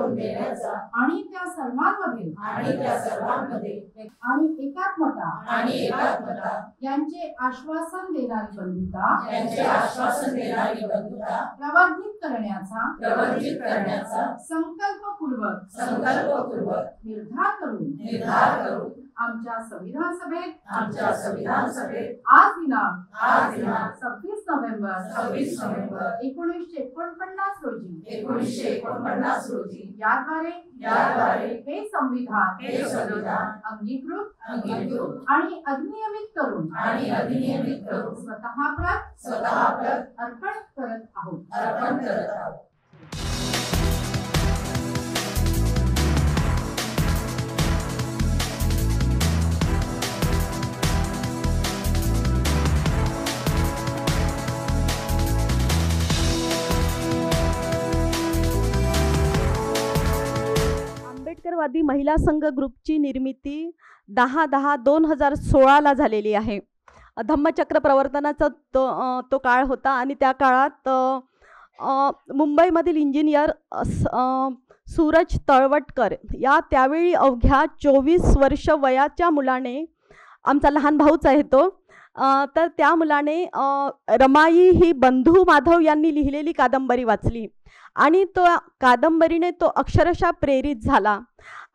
देण्याचा आणि त्या सर्वांमध्ये आणि एकात्मता यांचे आश्वासन देणारी बंधुता प्रवर्धित करण्याचा संकल्पपूर्वक निर्धार करून आमच्या संविधान सभेत आज दिनांक 26 नोव्हेंबर 1949 रोजी याद्वारे हे संविधान अंगीकृत आणि अधिनियमित करून स्वतः अर्पण करत आहोत. आंबेडकरवादी महिला संघ ग्रुपची निर्मिती 10/10/2016 ला झालेली आहे. धम्मचक्र प्रवर्तनाचा तो काळ होता आणि त्या काळात मुंबईमधील इंजिनियर सूरज तळवटकर या त्यावेळी अवघ्या 24 वर्ष वयाच्या मुलाने, आमचा लहान भाऊच आहे तो, तर त्या मुलाने रमाई ही बंधू माधव यांनी लिहिलेली कादंबरी वाचली आणि तो कादंबरीने तो अक्षरशः प्रेरित झाला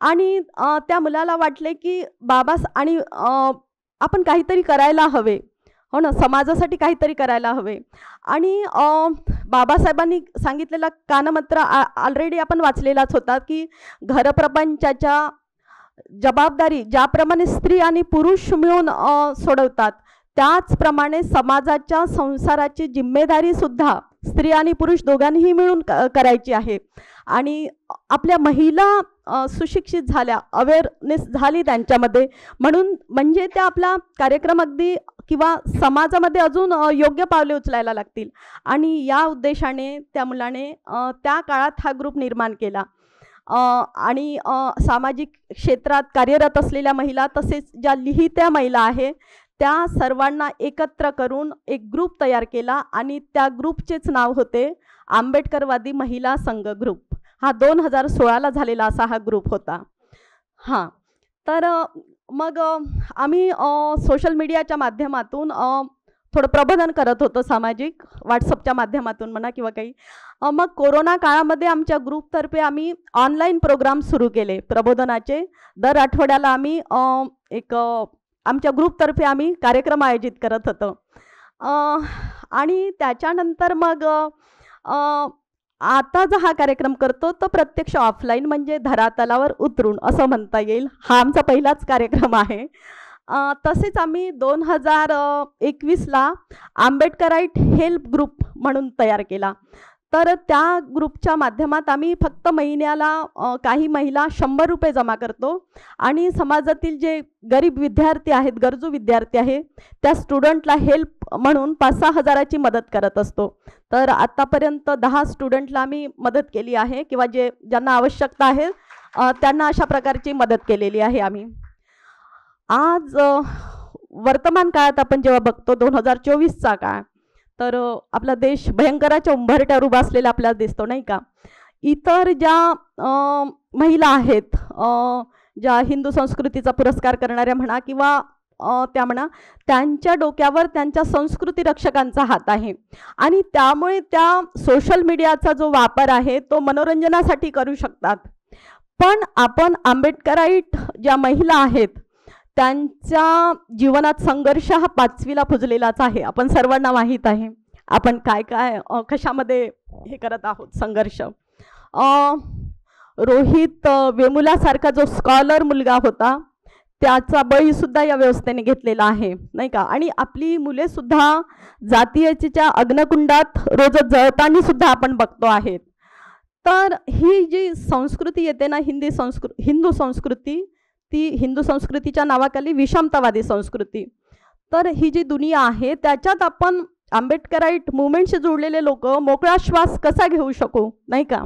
आणि त्या मुलाला वाटले की आणि आपण काहीतरी करायला हवे, हो ना, समाजासाठी काहीतरी करायला हवे. आणि बाबासाहेबांनी सांगितलेला कानमंत्र ऑलरेडी आपण वाचलेलाच होता की घरप्रपंचाच्या जबाबदारी ज्याप्रमाणे स्त्री आणि पुरुष मिळून सोडवतात त्याचप्रमाणे समाजाच्या संसाराची जिम्मेदारी सुद्धा स्त्री आणि पुरुष दोघांनीही मिळून करायची आहे. आणि आपल्या महिला सुशिक्षित झाल्या, अवेअरनेस झाली त्यांच्यामध्ये, म्हणजे त्या आपला कार्यक्रम अगदी किंवा समाजामध्ये अजून योग्य पावले उचलायला लागतील. आणि या उद्देशाने त्या मुलाने त्या काळात हा ग्रुप निर्माण केला आणि सामाजिक क्षेत्रात कार्यरत असलेल्या महिला तसेच ज्या लिहित्या महिला आहे त्या सर्वांना एकत्र करून एक ग्रुप तयार केला आणि त्या ग्रुपचेच नाव होते आंबेडकरवादी महिला संघ ग्रुप. हा 2016 ला झालेला असा हा ग्रुप होता. हां, तर मग आम्ही सोशल मीडियाच्या माध्यमातून थोडं प्रबोधन करत होतो, सामाजिक व्हॉट्सअपच्या माध्यमातून म्हणा किंवा काही. मग कोरोना काळामध्ये आमच्या ग्रुपतर्फे आम्ही ऑनलाईन प्रोग्राम सुरू केले प्रबोधनाचे. दर आठवड्याला आम्ही आमच्या ग्रुपतर्फे आम्ही कार्यक्रम आयोजित करत होतो. आणि त्याच्यानंतर मग आता जो हा कार्यक्रम करतो तो प्रत्यक्ष ऑफलाईन म्हणजे धरातलावर उतरून असं म्हणता येईल. हा आमचा पहिलाच कार्यक्रम आहे. तसेच आम्ही 2021 ला आंबेडकराईट हेल्प ग्रुप म्हणून तयार केला. तर त्या ग्रुपच्या माध्यमात आम्ही फक्त महिन्याला काही महिला 100 रुपये जमा करतो आणि समाजातील जे गरीब विद्यार्थी आहेत, गरजू विद्यार्थी आहेत, त्या स्टुडंटला हेल्प म्हणून 5-6 हजाराची मदत करत असतो. तर आत्तापर्यंत 10 स्टुडंटला आम्ही मदत केली आहे किंवा ज्यांना आवश्यकता आहे त्यांना अशा प्रकारची मदत केलेली आहे आम्ही. आज वर्तमान काळात आपण जेव्हा बघतो 2024चा काळ, तर आपला देश भयंकराच्या उंबरठ्यावर उभा असलेला आपल्याला दिसतो, नाही का. इतर ज्या महिला आहेत, ज्या हिंदू संस्कृतीचा पुरस्कार करणाऱ्या म्हणा किंवा त्या म्हणा, त्यांच्या डोक्यावर त्यांच्या संस्कृती रक्षकांचा हात आहे आणि त्यामुळे त्या सोशल मीडियाचा जो वापर आहे तो मनोरंजनासाठी करू शकतात. पण आपण आंबेडकराईट ज्या महिला आहेत त्यांच्या जीवनात संघर्ष हा 5वीला पुजलेलाच आहे. आपण सर्वांना माहीत आहे आपण काय काय कशामध्ये हे करत आहोत संघर्ष. रोहित वेमुलासारखा जो स्कॉलर मुलगा होता त्याचा बळीसुद्धा या व्यवस्थेने घेतलेला आहे, नाही का. आणि आपली मुलेसुद्धा जातीयतेच्या अग्निकुंडात रोज जळताना सुद्धा आपण बघतो आहेत. तर ही जी संस्कृती येते ना, हिंदू संस्कृती, ती हिंदू संस्कृतीच्या नावाखाली विषमतावादी संस्कृती. तर ही जी दुनिया आहे त्याच्यात आपण आंबेडकराईट मुवमेंटशी जोडलेले लोक मोकळा श्वास कसा घेऊ शकू, नाही का.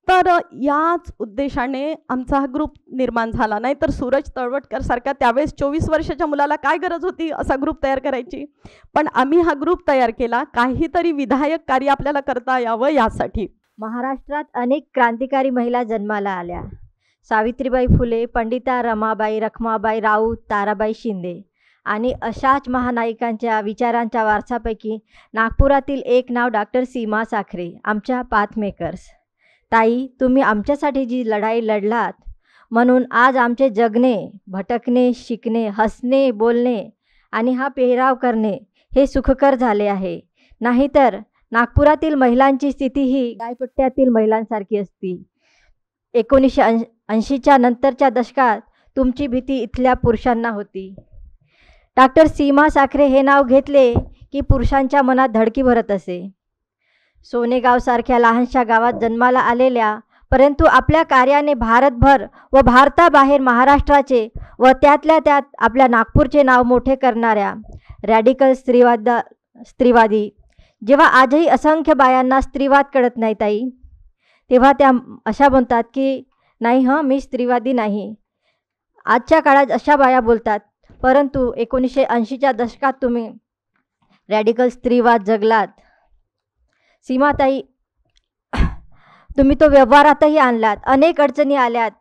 तर याच उद्देशाने आमचा हा ग्रुप निर्माण झाला. नाही तर सूरज तळवटकर सारखा त्यावेळेस 24 वर्षाच्या मुलाला काय गरज होती असा ग्रुप तयार करायची. पण आम्ही हा ग्रुप तयार केला काहीतरी विधायक कार्य आपल्याला करता यावं यासाठी. महाराष्ट्रात अनेक क्रांतिकारी महिला जन्माला आल्या. सावित्रीबाई फुले, पंडिता रमाबाई, रखमाबाई राऊत, ताराबाई शिंदे आणि अशाच महानायिकांच्या विचारांच्या वारसापैकी नागपुरातील एक नाव डॉक्टर सीमा साखरे, आमच्या पाथमेकर्स. ताई, तुम्ही आमच्यासाठी जी लढाई लढलात म्हणून आज आमचे जगणे, भटकणे, शिकणे, हसणे, बोलणे आणि हा पेहराव करणे हे सुखकर झाले आहे. नाहीतर नागपुरातील महिलांची स्थिती ही गायपट्ट्यातील महिलांसारखी असती. 1980च्या नंतरच्या दशकात तुमची भीती इथल्या पुरुषांना होती. डॉक्टर सीमा साखरे हे नाव घेतले की पुरुषांच्या मनात धडकी भरत असे. सोनेगावसारख्या लहानशा गावात जन्माला आलेल्या, परंतु आपल्या कार्याने भारतभर व भारताबाहेर महाराष्ट्राचे व त्यातल्या त्यात आपल्या नागपूरचे नाव मोठे करणाऱ्या रॅडिकल स्त्रीवादी, जेव्हा आजही असंख्य बायांना स्त्रीवाद कळत नाही ताई, तेव्हा त्या अशा म्हणतात की नाही मी स्त्रीवादी नाही. आजच्या काळात अशा बाया बोलतात, परंतु 1980च्या दशकात तुम्ही रॅडिकल स्त्रीवाद जगलात. सीमाताई, तुम्ही तो व्यवहारातही आणलात. अनेक अडचणी आल्यात.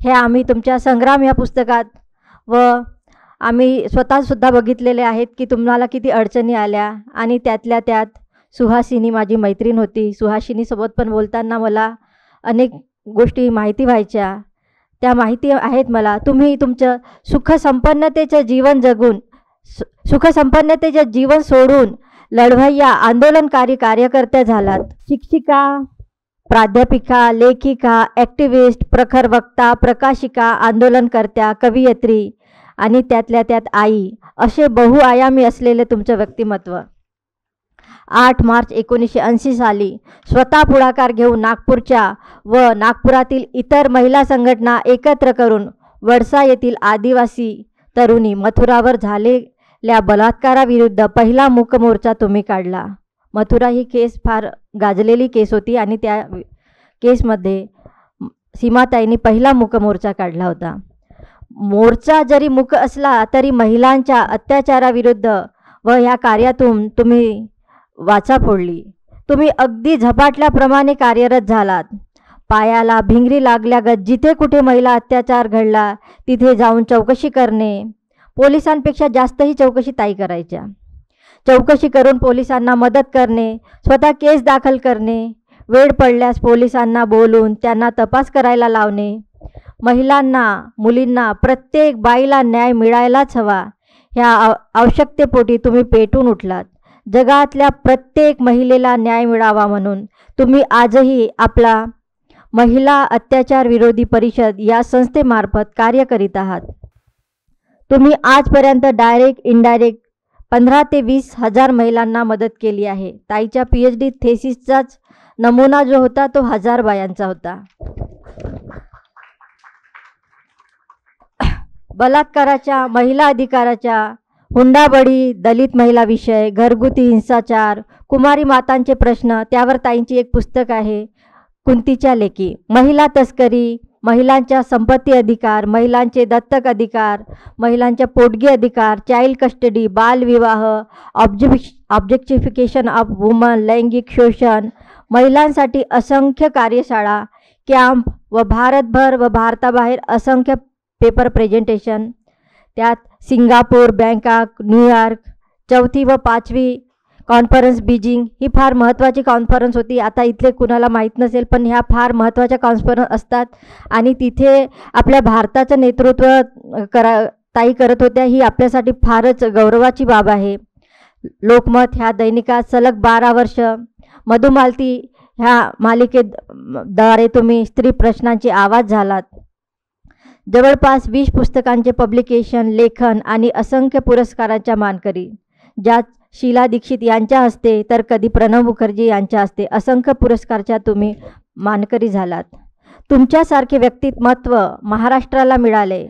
हे आम्ही तुमच्या संग्राम या पुस्तकात व आम्ही स्वतःसुद्धा बघितलेले आहेत की तुम्हाला किती अडचणी आल्या. आणि त्यातल्या त्यात सुहासिनी माझी मैत्रीण होती. सुहासिनीसोबत पण बोलताना मला अनेक गोष्टी माहिती व्हायच्या. त्या माहिती आहेत मला. तुम्ही तुमचं सुखसंपन्नतेचं जीवन जगून, सुखसंपन्नतेचं जीवन सोडून लढवय्या आंदोलनकारी कार्यकर्त्या झालात. शिक्षिका, प्राध्यापिका, लेखिका, ॲक्टिव्हिस्ट, प्रखर वक्ता, प्रकाशिका, आंदोलनकर्त्या, कवयित्री आणि त्यातल्या त्यात आई, असे बहुआयामी असलेले तुमचं व्यक्तिमत्व. 8 मार्च 1980 साली स्वतः पुढाकार घेऊन नागपूरच्या व नागपुरातील इतर महिला संघटना एकत्र करून वडसा येथील आदिवासी तरुणी मथुरावर झालेल्या बलात्काराविरुद्ध पहिला मूक मोर्चा तुम्ही काढला. मथुरा ही केस फार गाजलेली केस होती आणि त्या केसमध्ये सीमाताईंनी पहिला मूक मोर्चा काढला होता. मोर्चा जरी मूक असला तरी महिलांच्या अत्याचाराविरुद्ध व ह्या कार्यातून तुम्ही वाचा फोडली. तुम्ही अगदी झपाटल्याप्रमाणे कार्यरत झालात. पायाला भिंगरी लागल्यागत जिथे कुठे महिला अत्याचार घडला तिथे जाऊन चौकशी करणे, पोलिसांपेक्षा जास्तही चौकशी ताई करायच्या. चौकशी करून पोलिसांना मदत करणे, स्वतः केस दाखल करणे, वेळ पडल्यास पोलिसांना बोलून त्यांना तपास करायला लावणे. महिलांना, मुलींना, प्रत्येक बाईला न्याय मिळायलाच हवा ह्या आवश्यकतेपोटी तुम्ही पेटून उठलात. जगातल्या प्रत्येक महिलेला न्याय मिळावा म्हणून तुम्ही आजही आपला महिला अत्याचार विरोधी परिषद या संस्थेमार्फत कार्य करीत आहात. तुम्ही आजपर्यंत डायरेक्ट इनडायरेक्ट 15 ते 20 हजार महिलांना मदत केली आहे. ताईच्या PhD थेसिसचाच नमुना जो होता तो 1000 बायांचा होता. बलात्काराच्या, महिला अधिकाराच्या, हुंडाबळी, दलित महिला विषय, घरगुती हिंसाचार, कुमारी मातांचे प्रश्न, त्यावर ताईंची एक पुस्तक आहे कुंतीच्या लेकी. महिला तस्करी, महिलांच्या संपत्ती अधिकार, महिलांचे दत्तक अधिकार, महिलांच्या पोटगी अधिकार, चाइल्ड कस्टडी, बालविवाह, ऑब्जेक्टिफिकेशन ऑफ वुमन, लैंगिक शोषण, महिलांसाठी असंख्य कार्यशाळा, कॅम्प व भारतभर व भारताबाहेर असंख्य पेपर प्रेझेंटेशन, त्यात सिंगापूर, बँकॉक, न्यूयॉर्क, 4थी व 5वी कॉन्फरन्स बीजिंग ही फार महत्त्वाची कॉन्फरन्स होती. आता इथले कुणाला माहीत नसेल पण ह्या फार महत्त्वाच्या कॉन्फरन्स असतात आणि तिथे आपल्या भारताचं नेतृत्व ताई करत होत्या. ही आपल्यासाठी फारच गौरवाची बाब आहे. लोकमत ह्या दैनिकात सलग 12 वर्ष, मधुमालती ह्या मालिकेद्वारे तुम्ही स्त्री प्रश्नांची आवाज झालात. जवळपास 20 पुस्तकांचे पब्लिकेशन, लेखन आणि असंख्य पुरस्कारांच्या मानकरी, ज्यात शीला दीक्षित यांच्या हस्ते तर कधी प्रणव मुखर्जी यांच्या हस्ते असंख्य पुरस्कारच्या तुम्ही मानकरी झालात. तुमच्यासारखे व्यक्तिमत्व महाराष्ट्राला मिळाले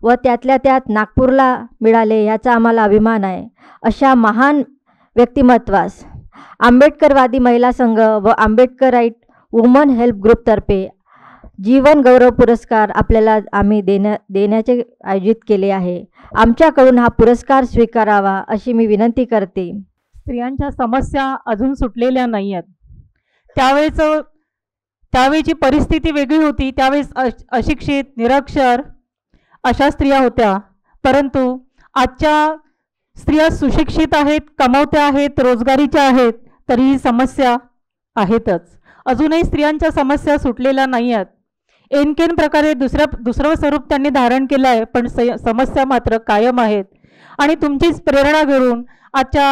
व त्यातल्या त्यात नागपूरला मिळाले याचा आम्हाला अभिमान आहे. अशा महान व्यक्तिमत्वास आंबेडकरवादी महिला संघ व आंबेडकराईट वुमन हेल्प ग्रुपतर्फे जीवन गौरव पुरस्कार आपल्याला आम्ही देण्याचे आयोजित केले आहे. आमच्याकडून हा पुरस्कार स्वीकारावा अशी मी विनंती करते. स्त्रियांच्या समस्या अजून सुटलेल्या नाही आहेत. त्यावेळेचं त्यावेळची परिस्थिती वेगळी होती. त्यावेळेस अशिक्षित, निरक्षर अशा स्त्रिया होत्या. परंतु आजच्या स्त्रिया सुशिक्षित आहेत, कमावत्या आहेत, रोजगारीच्या आहेत, तरी ही समस्या आहेतच. अजूनही स्त्रियांच्या समस्या सुटलेल्या नाही आहेत. एनकेन प्रकारे दुसरं स्वरूप त्यांनी धारण केलं आहे, पण समस्या मात्र कायम आहेत. आणि तुमचीच प्रेरणा घेऊन आजच्या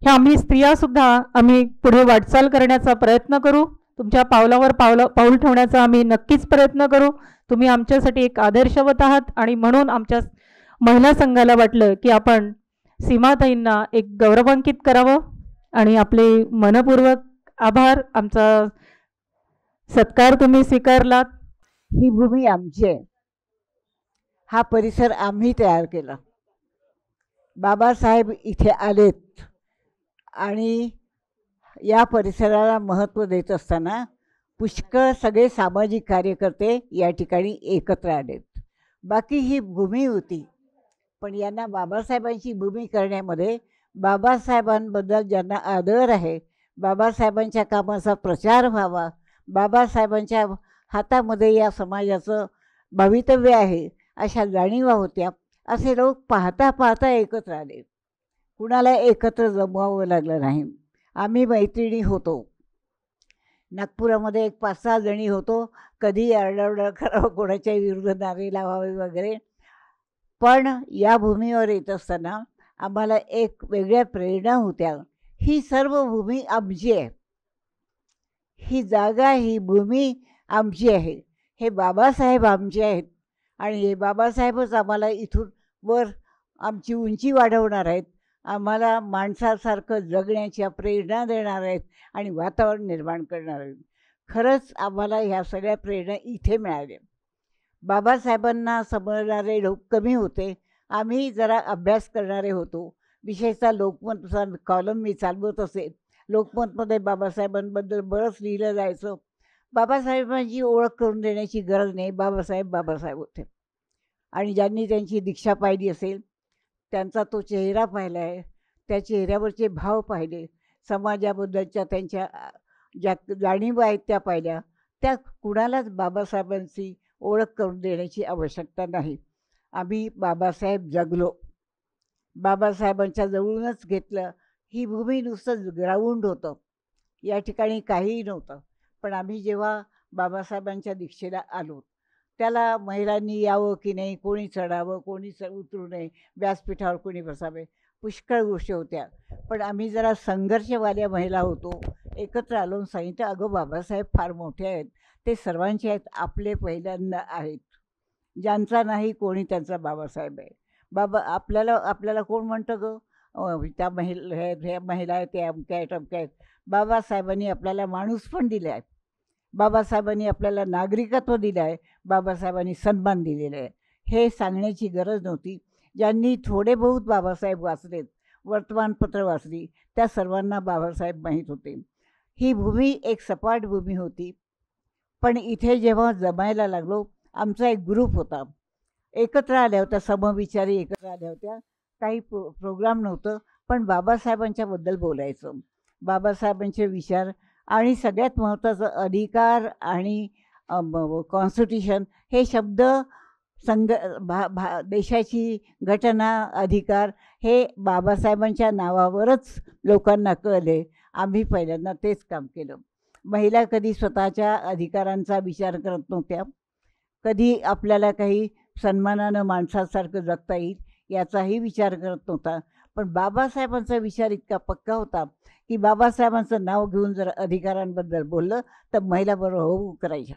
ह्या आम्ही स्त्रियासुद्धा आम्ही पुढे वाटचाल करण्याचा प्रयत्न करू. तुमच्या पावलावर पाऊल ठेवण्याचा आम्ही नक्कीच प्रयत्न करू. तुम्ही आमच्यासाठी एक आदर्शवत आहात आणि म्हणून आमच्या महिला संघाला वाटलं की आपण सीमाताईंना एक गौरवान्वित करावं आणि आपले मनपूर्वक आभार. आमचा सत्कार तुम्ही स्वीकारलात. ही भूमी आमची आहे. हा परिसर आम्ही तयार केला. बाबासाहेब इथे आलेत आणि या परिसराला महत्त्व देत असताना पुष्कळ सगळे सामाजिक कार्यकर्ते या ठिकाणी एकत्र आलेत. बाकी ही भूमी होती, पण यांना बाबासाहेबांची भूमी करण्यामध्ये बाबासाहेबांबद्दल ज्यांना आदर आहे, बाबासाहेबांच्या कामाचा प्रचार व्हावा, बाबासाहेबांच्या हातामध्ये या समाजाचं भवितव्य आहे अशा जाणीवा होत्या. असे लोक पाहता पाहता एकत्र आले. कुणाला एकत्र जमवावं लागलं नाही. आम्ही मैत्रिणी होतो. नागपुरामध्ये एक 5-6 जणी होतो. कधी आरडाओरडा करावं, कोणाच्या विरुद्ध नारे लावावे वगैरे. पण या भूमीवर येत असताना आम्हाला एक वेगळ्या प्रेरणा होत्या. ही सर्व भूमी आमची आहे. ही जागा, ही भूमी आमची आहे. हे बाबासाहेब आमचे आहेत आणि हे बाबासाहेबच आम्हाला इथून वर आमची उंची वाढवणार आहेत. आम्हाला माणसासारखं जगण्याच्या प्रेरणा देणार आहेत आणि वातावरण निर्माण करणार आहेत. खरंच आम्हाला ह्या सगळ्या प्रेरणा इथे मिळाल्या. बाबासाहेबांना समजणारे लोक कमी होते. आम्ही जरा अभ्यास करणारे होतो. विशेषतः लोकमतचा कॉलम मी चालवत असे. लोकमतमध्ये बाबासाहेबांबद्दल बरंच लिहिलं जायचं. बाबासाहेबांची ओळख करून देण्याची गरज नाही. बाबासाहेब बाबासाहेब होते आणि ज्यांनी त्यांची दीक्षा पाहिली असेल त्यांचा तो चेहरा पाहिला आहे, त्या चेहऱ्यावरचे भाव पाहिले, समाजाबद्दलच्या त्यांच्या ज्या जाणीवा आहेत त्या पाहिल्या. त्या कुणालाच बाबासाहेबांची ओळख करून देण्याची आवश्यकता नाही. आम्ही बाबासाहेब जगलो, बाबासाहेबांच्या जवळूनच घेतलं. ही भूमी नुसतं ग्राउंड होतं, या ठिकाणी काहीही नव्हतं. पण आम्ही जेव्हा बाबासाहेबांच्या दीक्षेला आलो, त्याला महिलांनी यावं की नाही, कोणी चढावं, कोणी उतरू नये, व्यासपीठावर कोणी बसावे, पुष्कळ गोष्टी होत्या. पण आम्ही जरा संघर्षवाल्या महिला होतो. एकत्र आलो, सांगितलं अगं बाबासाहेब फार मोठे आहेत, ते सर्वांचे आहेत, आपले पहिल्यांदा आहेत. ज्यांचा नाही कोणी त्यांचा बाबासाहेब आहे. आपल्याला कोण म्हणतं गं त्या महिला आहेत, त्या अमक्या आहेत, अमक्या आहेत. बाबासाहेबांनी आपल्याला माणूस पण दिला आहे. बाबासाहेबांनी आपल्याला नागरिकत्व दिलं आहे. बाबासाहेबांनी सन्मान दिलेला आहे. हे सांगण्याची गरज नव्हती. ज्यांनी थोडे बहुत बाबासाहेब वाचलेत, वर्तमानपत्र वाचली, त्या सर्वांना बाबासाहेब माहीत होते. ही भूमी एक सपाट भूमी होती. पण इथे जेव्हा जमायला लागलो, आमचा एक ग्रुप होता, एकत्र आल्या होत्या, समविचारी एकत्र आल्या होत्या. काही प्रोग्राम नव्हतं, पण बाबासाहेबांच्याबद्दल बोलायचं. बाबासाहेबांचे विचार आणि सगळ्यात महत्त्वाचं अधिकार आणि कॉन्स्टिट्यूशन हे शब्द देशाची घटना, अधिकार हे बाबासाहेबांच्या नावावरच लोकांना कळले. आम्ही पहिल्यांदा तेच काम केलं. महिला कधी स्वतःच्या अधिकारांचा विचार करत नव्हत्या, कधी आपल्याला काही सन्मानानं माणसासारखं जगता येईल याचाही विचार करत नव्हता. पण बाबासाहेबांचा विचार इतका पक्का होता की बाबासाहेबांचं नाव घेऊन जर अधिकारांबद्दल बोललं तर महिला बरोबर हो करायच्या.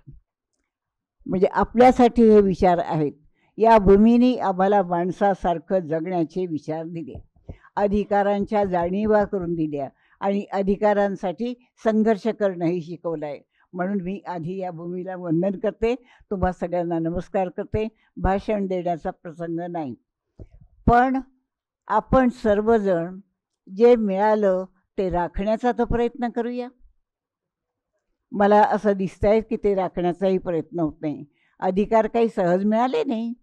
म्हणजे आपल्यासाठी हे विचार आहेत. या भूमीने आम्हाला माणसासारखं जगण्याचे विचार दिले, अधिकारांच्या जाणीवा करून दिल्या आणि अधिकारांसाठी संघर्ष करणंही शिकवलं आहे. म्हणून मी आधी या भूमीला वंदन करते, तुम्हा सगळ्यांना नमस्कार करते. भाषण देण्याचा प्रसंग नाही, पण आपण सर्वजण जे मिळालं ते राखण्याचा तर प्रयत्न करूया. मला असं दिसतंय की ते राखण्याचाही प्रयत्न होत नाही. अधिकार काही सहज मिळाले नाही.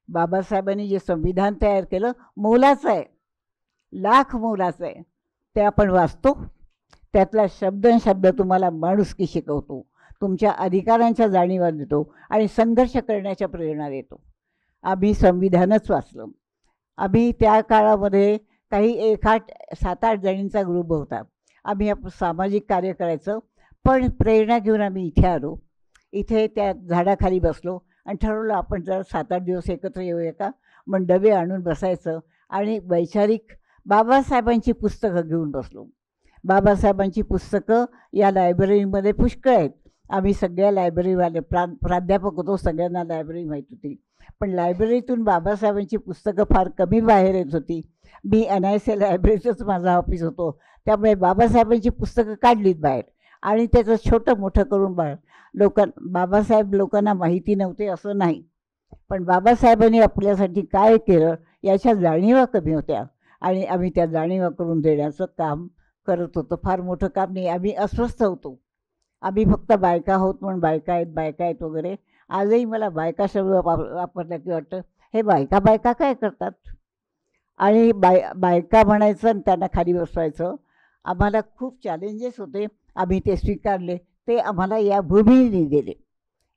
बाबासाहेबांनी जे संविधान तयार केलं मोलाचं आहे, लाख मोलाचं आहे. ते आपण वाचतो, त्यातला शब्द तुम्हाला माणुसकी शिकवतो. तुमच्या अधिकारांच्या जाणीवा देतो आणि संघर्ष करण्याच्या प्रेरणा देतो. आम्ही संविधानच वाचलं. आम्ही त्या काळामध्ये काही 7-8 जणींचा ग्रुप होता. आम्ही सामाजिक कार्य करायचं, पण प्रेरणा घेऊन आम्ही इथे आलो. इथे त्या झाडाखाली बसलो आणि ठरवलं आपण जर 7-8 दिवस एकत्र येऊया का. मग डबे आणून बसायचं आणि वैचारिक बाबासाहेबांची पुस्तकं घेऊन बसलो. बाबासाहेबांची पुस्तकं या लायब्ररीमध्ये पुष्कळ आहेत. आम्ही सगळ्या लायब्ररीवाले प्राध्यापक होतो, सगळ्यांना लायब्ररी माहीत होती. पण लायब्ररीतून बाबासाहेबांची पुस्तकं फार कमी बाहेर येत होती. मी NIC लायब्ररीचंच माझं ऑफिस होतो, त्यामुळे बाबासाहेबांची पुस्तकं काढलीत बाहेर आणि त्याचं छोटं मोठं करून बाबासाहेब लोकांना माहिती नव्हते असं नाही, पण बाबासाहेबांनी आपल्यासाठी काय केलं याच्या जाणीवा कमी होत्या आणि आम्ही त्या जाणीवा करून देण्याचं काम करत होतो. फार मोठं काम नाही. आम्ही अस्वस्थ होतो. आम्ही फक्त बायका आहोत म्हणून बायका आहेत वगैरे. आजही मला बायका शब्द वापरला की वाटतं हे बायका काय करतात, आणि बायका म्हणायचं आणि त्यांना खाली बसवायचं. आम्हाला खूप चॅलेंजेस होते. आम्ही ते स्वीकारले. ते आम्हाला या भूमीने दिले.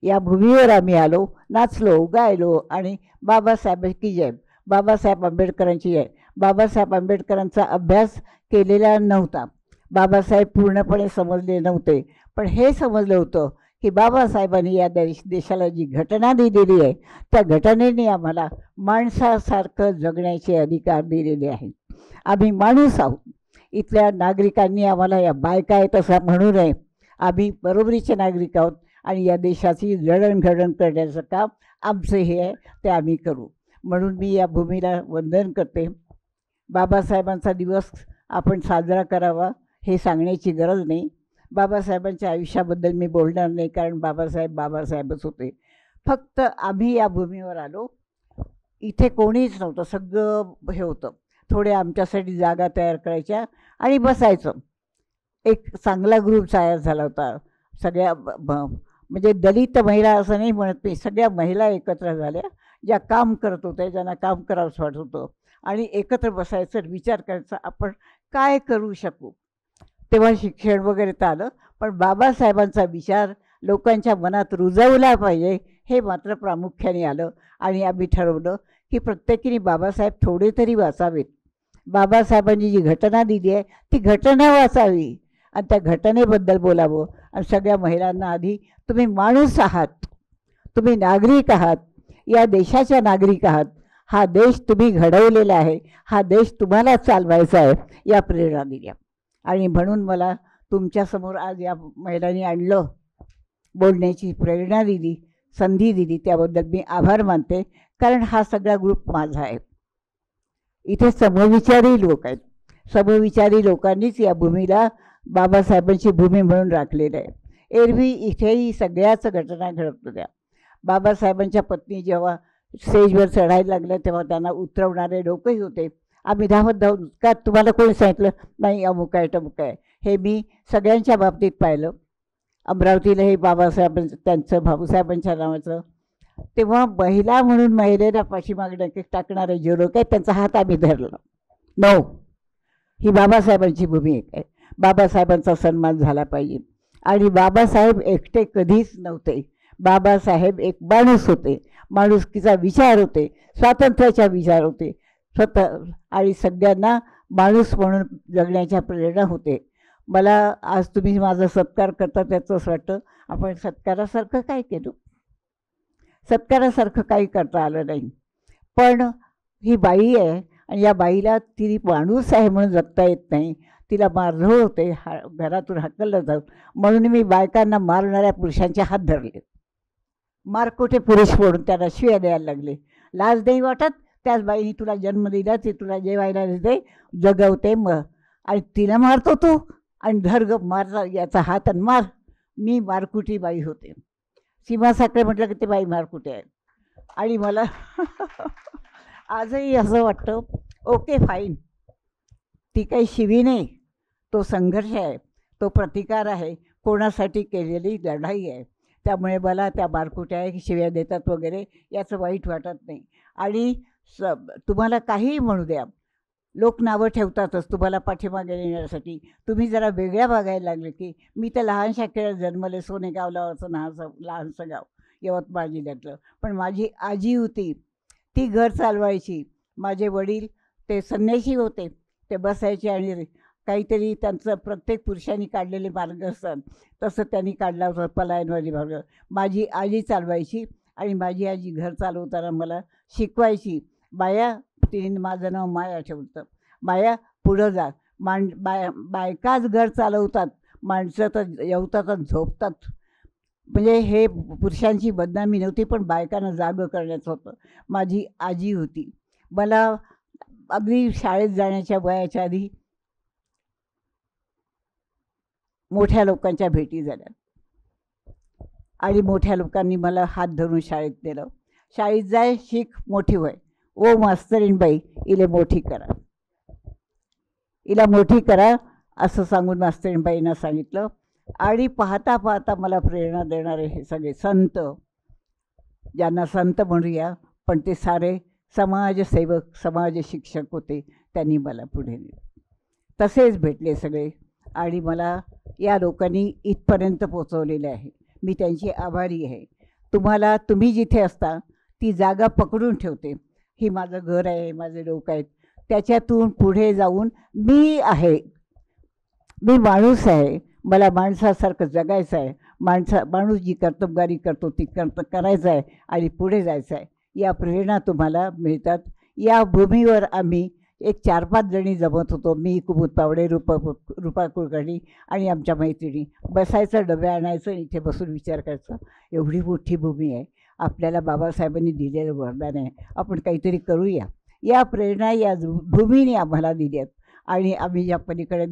या भूमीवर आम्ही आलो, नाचलो, गायलो आणि बाबासाहेब की जय, बाबासाहेब आंबेडकरांची जय. बाबासाहेब आंबेडकरांचा अभ्यास केलेला नव्हता, बाबासाहेब पूर्णपणे समजले नव्हते, पण हे समजलं होतं की बाबासाहेबांनी या देशाला जी घटना दिलेली आहे त्या घटनेने आम्हाला माणसासारखं जगण्याचे अधिकार दिलेले आहेत. आम्ही माणूस आहोत. इथल्या नागरिकांनी आम्हाला या बायका आहेत असं म्हणू नये. आम्ही बरोबरीचे नागरिक आहोत आणि या देशाची जडणघडण करण्याचं काम आमचं हे आहे, ते आम्ही करू. म्हणून मी या भूमीला वंदन करते. बाबासाहेबांचा दिवस आपण साजरा करावा हे सांगण्याची गरज नाही. बाबासाहेबांच्या आयुष्याबद्दल मी बोलणार नाही, कारण बाबासाहेबच होते. फक्त आम्ही या भूमीवर आलो. इथे कोणीच नव्हतं, सगळं हे होतं. थोडे आमच्यासाठी जागा तयार करायच्या आणि बसायचं. एक चांगला ग्रुप तयार झाला होता. सगळ्या म्हणजे दलित महिला असं नाही म्हणत मी, सगळ्या महिला एकत्र झाल्या ज्या काम करत होत्या, ज्यांना काम करावंसं वाटत होतं, आणि एकत्र बसायचं, विचार करायचा आपण काय करू शकू. तेव्हा शिक्षण वगैरे तर आलं, पण बाबासाहेबांचा विचार लोकांच्या मनात रुजवला पाहिजे हे मात्र प्रामुख्याने आलं. आणि आम्ही ठरवलं की प्रत्येकीने बाबासाहेब थोडे तरी वाचावेत. बाबासाहेबांनी जी घटना दिली आहे ती घटना वाचावी आणि त्या घटनेबद्दल बोलावं. आणि सगळ्या महिलांना आधी, तुम्ही माणूस आहात, तुम्ही नागरिक आहात, या देशाच्या नागरिक आहात, हा देश तुम्ही घडवलेला आहे, हा देश तुम्हाला चालवायचा आहे, या प्रेरणा दिल्या. आणि म्हणून मला तुमच्यासमोर आज या महिलांनी आणलं, बोलण्याची प्रेरणा दिली, संधी दिली, त्याबद्दल मी आभार मानते. कारण हा सगळा ग्रुप माझा आहे. इथे समविचारी लोक आहेत. समविचारी लोकांनीच या भूमीला बाबासाहेबांची भूमी म्हणून राखलेलं आहे. एरवी इथेही सगळ्याच घटना घडत होत्या. बाबासाहेबांच्या पत्नी जेव्हा स्टेजवर चढायला लागल्या तेव्हा त्यांना उतरवणारे लोकही होते. आम्ही धावत का तुम्हाला कोणी सांगितलं नाही अमुक आहे टमुक आहे. हे मी सगळ्यांच्या बाबतीत पाहिलं. अमरावतीला हे बाबासाहेब त्यांचं भाऊसाहेबांच्या नावाचं, तेव्हा महिला म्हणून महिलेला पाठीमागणं टाकणारे जे लोक आहेत त्यांचा हात आम्ही धरला. नो, ही बाबासाहेबांची भूमी आहे. बाबासाहेबांचा सन्मान झाला पाहिजे. आणि बाबासाहेब एकटे कधीच नव्हते. बाबासाहेब एक माणूस होते, माणुसकीचा विचार होते, स्वातंत्र्याचा विचार होते स्वतः, आणि सगळ्यांना माणूस म्हणून जगण्याच्या प्रेरणा होते. मला आज तुम्ही माझा सत्कार करता त्याचं असं वाटतं आपण सत्कारासारखं काय केलं, सत्कारासारखं काही करता आलं नाही. पण ही बाई आहे आणि या बाईला ती माणूस आहे म्हणून जगता येत नाही. तिला मारझोड होते, घरातून हाकललं जातं. म्हणून मी बायकांना मारणाऱ्या पुरुषांचे हात धरले. मारकोटे पुरुष म्हणून त्यांना शिव्या द्यायला लागले. लाज नाही वाटत? त्याच बाईने तुला जन्म दिला, ती तुला जेवायला देते, जगवते, आणि तिला मारतो तू, आणि धर ग मार याचा हात आणि मार. मी मारकुटी बाई होते. सीमा साखरे म्हटलं की ते बाई मारकुटे आहे. आणि मला आजही असं वाटतं ओके फाईन, ती काही शिवी नाही, तो संघर्ष आहे, तो प्रतिकार आहे, कोणासाठी केलेली लढाई आहे. त्यामुळे मला त्या मारकुट्या आहे की शिव्या देतात वगैरे याचं वाईट वाटत नाही. आणि तुम्हाला काहीही म्हणू द्या, लोक नावं ठेवतातच तुम्हाला पाठीमागे नेण्यासाठी. तुम्ही जरा वेगळ्या वागायला लागले की मी तर लहानशा खेळात जन्मले, सोनेगावला असं लहानसं गाव यवतमाळ जिल्ह्यातलं. पण माझी आजी होती, ती घर चालवायची. माझे वडील ते संन्यासी होते, ते बसायचे आणि काहीतरी त्यांचं प्रत्येक पुरुषांनी काढलेले मार्ग असतात तसं त्यांनी काढला होता पलायनवादी मार्ग. माझी आजी चालवायची आणि माझी आजी घर चालवताना मला शिकवायची, बाया, तिने माझं नाव माया ठेवतं, माया पुढं जा. बायकाच घर चालवतात, माणसं तर जेवतात आणि झोपतात. म्हणजे हे पुरुषांची बदनामी नव्हती, पण बायकांना जागं करण्याचं होतं. माझी आजी होती. मला अगदी शाळेत जाण्याच्या वयाच्या आधी मोठ्या लोकांच्या भेटी झाल्या आणि मोठ्या लोकांनी मला हात धरून शाळेत नेलं. शाळेत जाय, शिक, मोठी होय. ओ मास्तरीणबाई, इले मोठी करा, हिला मोठी करा असं सांगून मास्तरीणबाईंना सांगितलं. आणि पाहता पाहता मला प्रेरणा देणारे हे सगळे संत, ज्यांना संत म्हणूया, पण ते सारे समाजसेवक, समाज शिक्षक होते, त्यांनी मला पुढे नेलं. तसेच भेटले सगळे आणि मला या लोकांनी इथपर्यंत पोचवलेलं आहे. मी त्यांची आभारी आहे. तुम्ही जिथे असता ती जागा पकडून ठेवते. ही माझं घर आहे, माझे लोक आहेत. त्याच्यातून पुढे जाऊन मी आहे, मी माणूस आहे, मला माणसासारखं जगायचं आहे. माणूस जी कर्तबगारी करतो ती करायचं आहे आणि पुढे जायचं आहे. या प्रेरणा तुम्हाला मिळतात. या भूमीवर आम्ही एक 4-5 जणी जमत होतो. मी, कुमुद पावडे, रूपा कुलकर्णी आणि आमच्या मैत्रिणी. बसायचं, डबे आणायचं, इथे बसून विचार करायचं, एवढी मोठी भूमी आहे, आपल्याला बाबासाहेबांनी दिलेलं वरदान आहे, आपण काहीतरी करूया. या प्रेरणा या भूमीने आम्हाला दिल्यात. आणि आम्ही या पलीकडे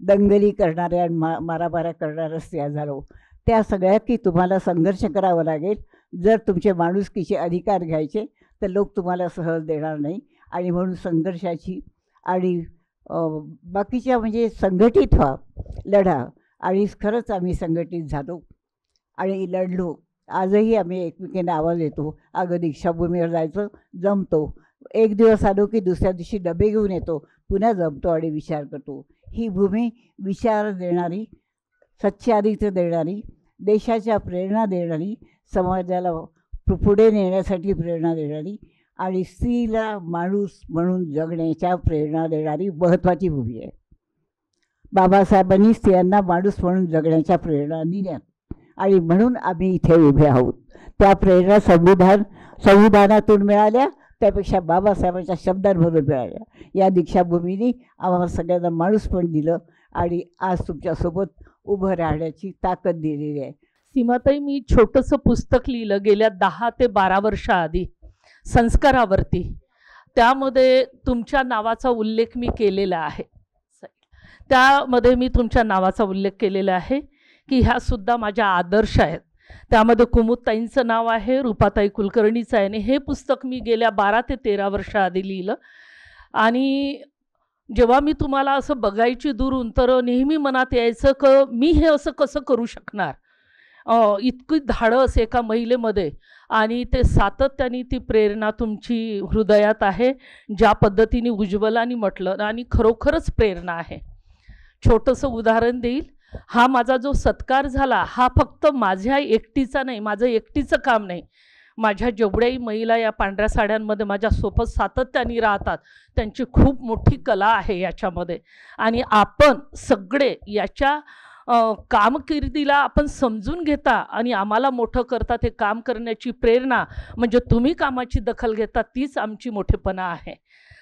दंगली करणाऱ्या आणि मारामाऱ्या करणाऱ्या स्त्रिया झालो. त्या सगळ्या की तुम्हाला संघर्ष करावा लागेल. जर तुमचे माणुसकीचे अधिकार घ्यायचे तर लोक तुम्हाला सहज देणार नाही. आणि म्हणून संघर्षाची आणि बाकीच्या म्हणजे संघटित व्हा, लढा. आणि खरंच आम्ही संघटित झालो आणि लढलो. आजही आम्ही एकमेकांना आवाज देतो, अगं दीक्षाभूमीवर जायचं, जमतो. एक दिवस आलो की दुसऱ्या दिवशी डबे घेऊन येतो, पुन्हा जमतो आणि विचार करतो. ही भूमी विचार देणारी, सच्चारित्र देणारी, देशाच्या प्रेरणा देणारी, समाजाला पुढे नेण्यासाठी प्रेरणा देणारी आणि स्त्रीला माणूस म्हणून जगण्याच्या प्रेरणा देणारी महत्त्वाची भूमी आहे. बाबासाहेबांनी स्त्रियांना माणूस म्हणून जगण्याच्या प्रेरणा दिल्या आणि म्हणून आम्ही इथे उभे आहोत. त्या प्रेरणा संविधानातून मिळाल्या, त्यापेक्षा बाबासाहेबांच्या शब्दांमधून मिळाल्या. या दीक्षाभूमीने आम्हाला सगळ्यांना माणूस पण दिलं आणि आज तुमच्यासोबत उभं राहण्याची ताकद दिलेली आहे. सीमाताई, मी छोटंसं पुस्तक लिहिलं गेल्या 10 ते 12 वर्षाआधी संस्कारावरती. त्यामध्ये तुमच्या नावाचा उल्लेख मी केलेला आहे. त्यामध्ये मी तुमच्या नावाचा उल्लेख केलेला आहे की ह्या सुद्धा माझ्या आदर्श आहेत. त्यामध्ये कुमुदताईंचं नाव आहे, रूपाताई कुलकर्णीचं आहे. आणि हे पुस्तक मी गेल्या 12 ते 13 वर्षाआधी लिहिलं. आणि जेव्हा मी तुम्हाला असं बघायची दुरून, तर नेहमी मनात यायचं की मी हे असं कसं करू शकणार, इतकी धाडस एका महिलेमध्ये. आणि ते सातत्याने ती प्रेरणा तुमची हृदयात आहे. ज्या पद्धतीने उज्ज्वलानी म्हटलं, आणि खरोखरच प्रेरणा आहे. छोटंसं उदाहरण देईल. हा माझा जो सत्कार झाला, हा फक्त माझ्या एकटीचा नाही, माझं एकटीचं काम नाही. माझ्या जेवढ्याही महिला या पांढऱ्या साड्यांमध्ये माझ्यासोबत सातत्याने राहतात, त्यांची खूप मोठी कला आहे याच्यामध्ये. आणि आपण सगळे याच्या कामकिर्दीला आपण समजून घेता आणि आम्हाला मोठं करतात. हे काम करण्याची प्रेरणा म्हणजे तुम्ही कामाची दखल घेता, तीच आमची मोठेपणा आहे.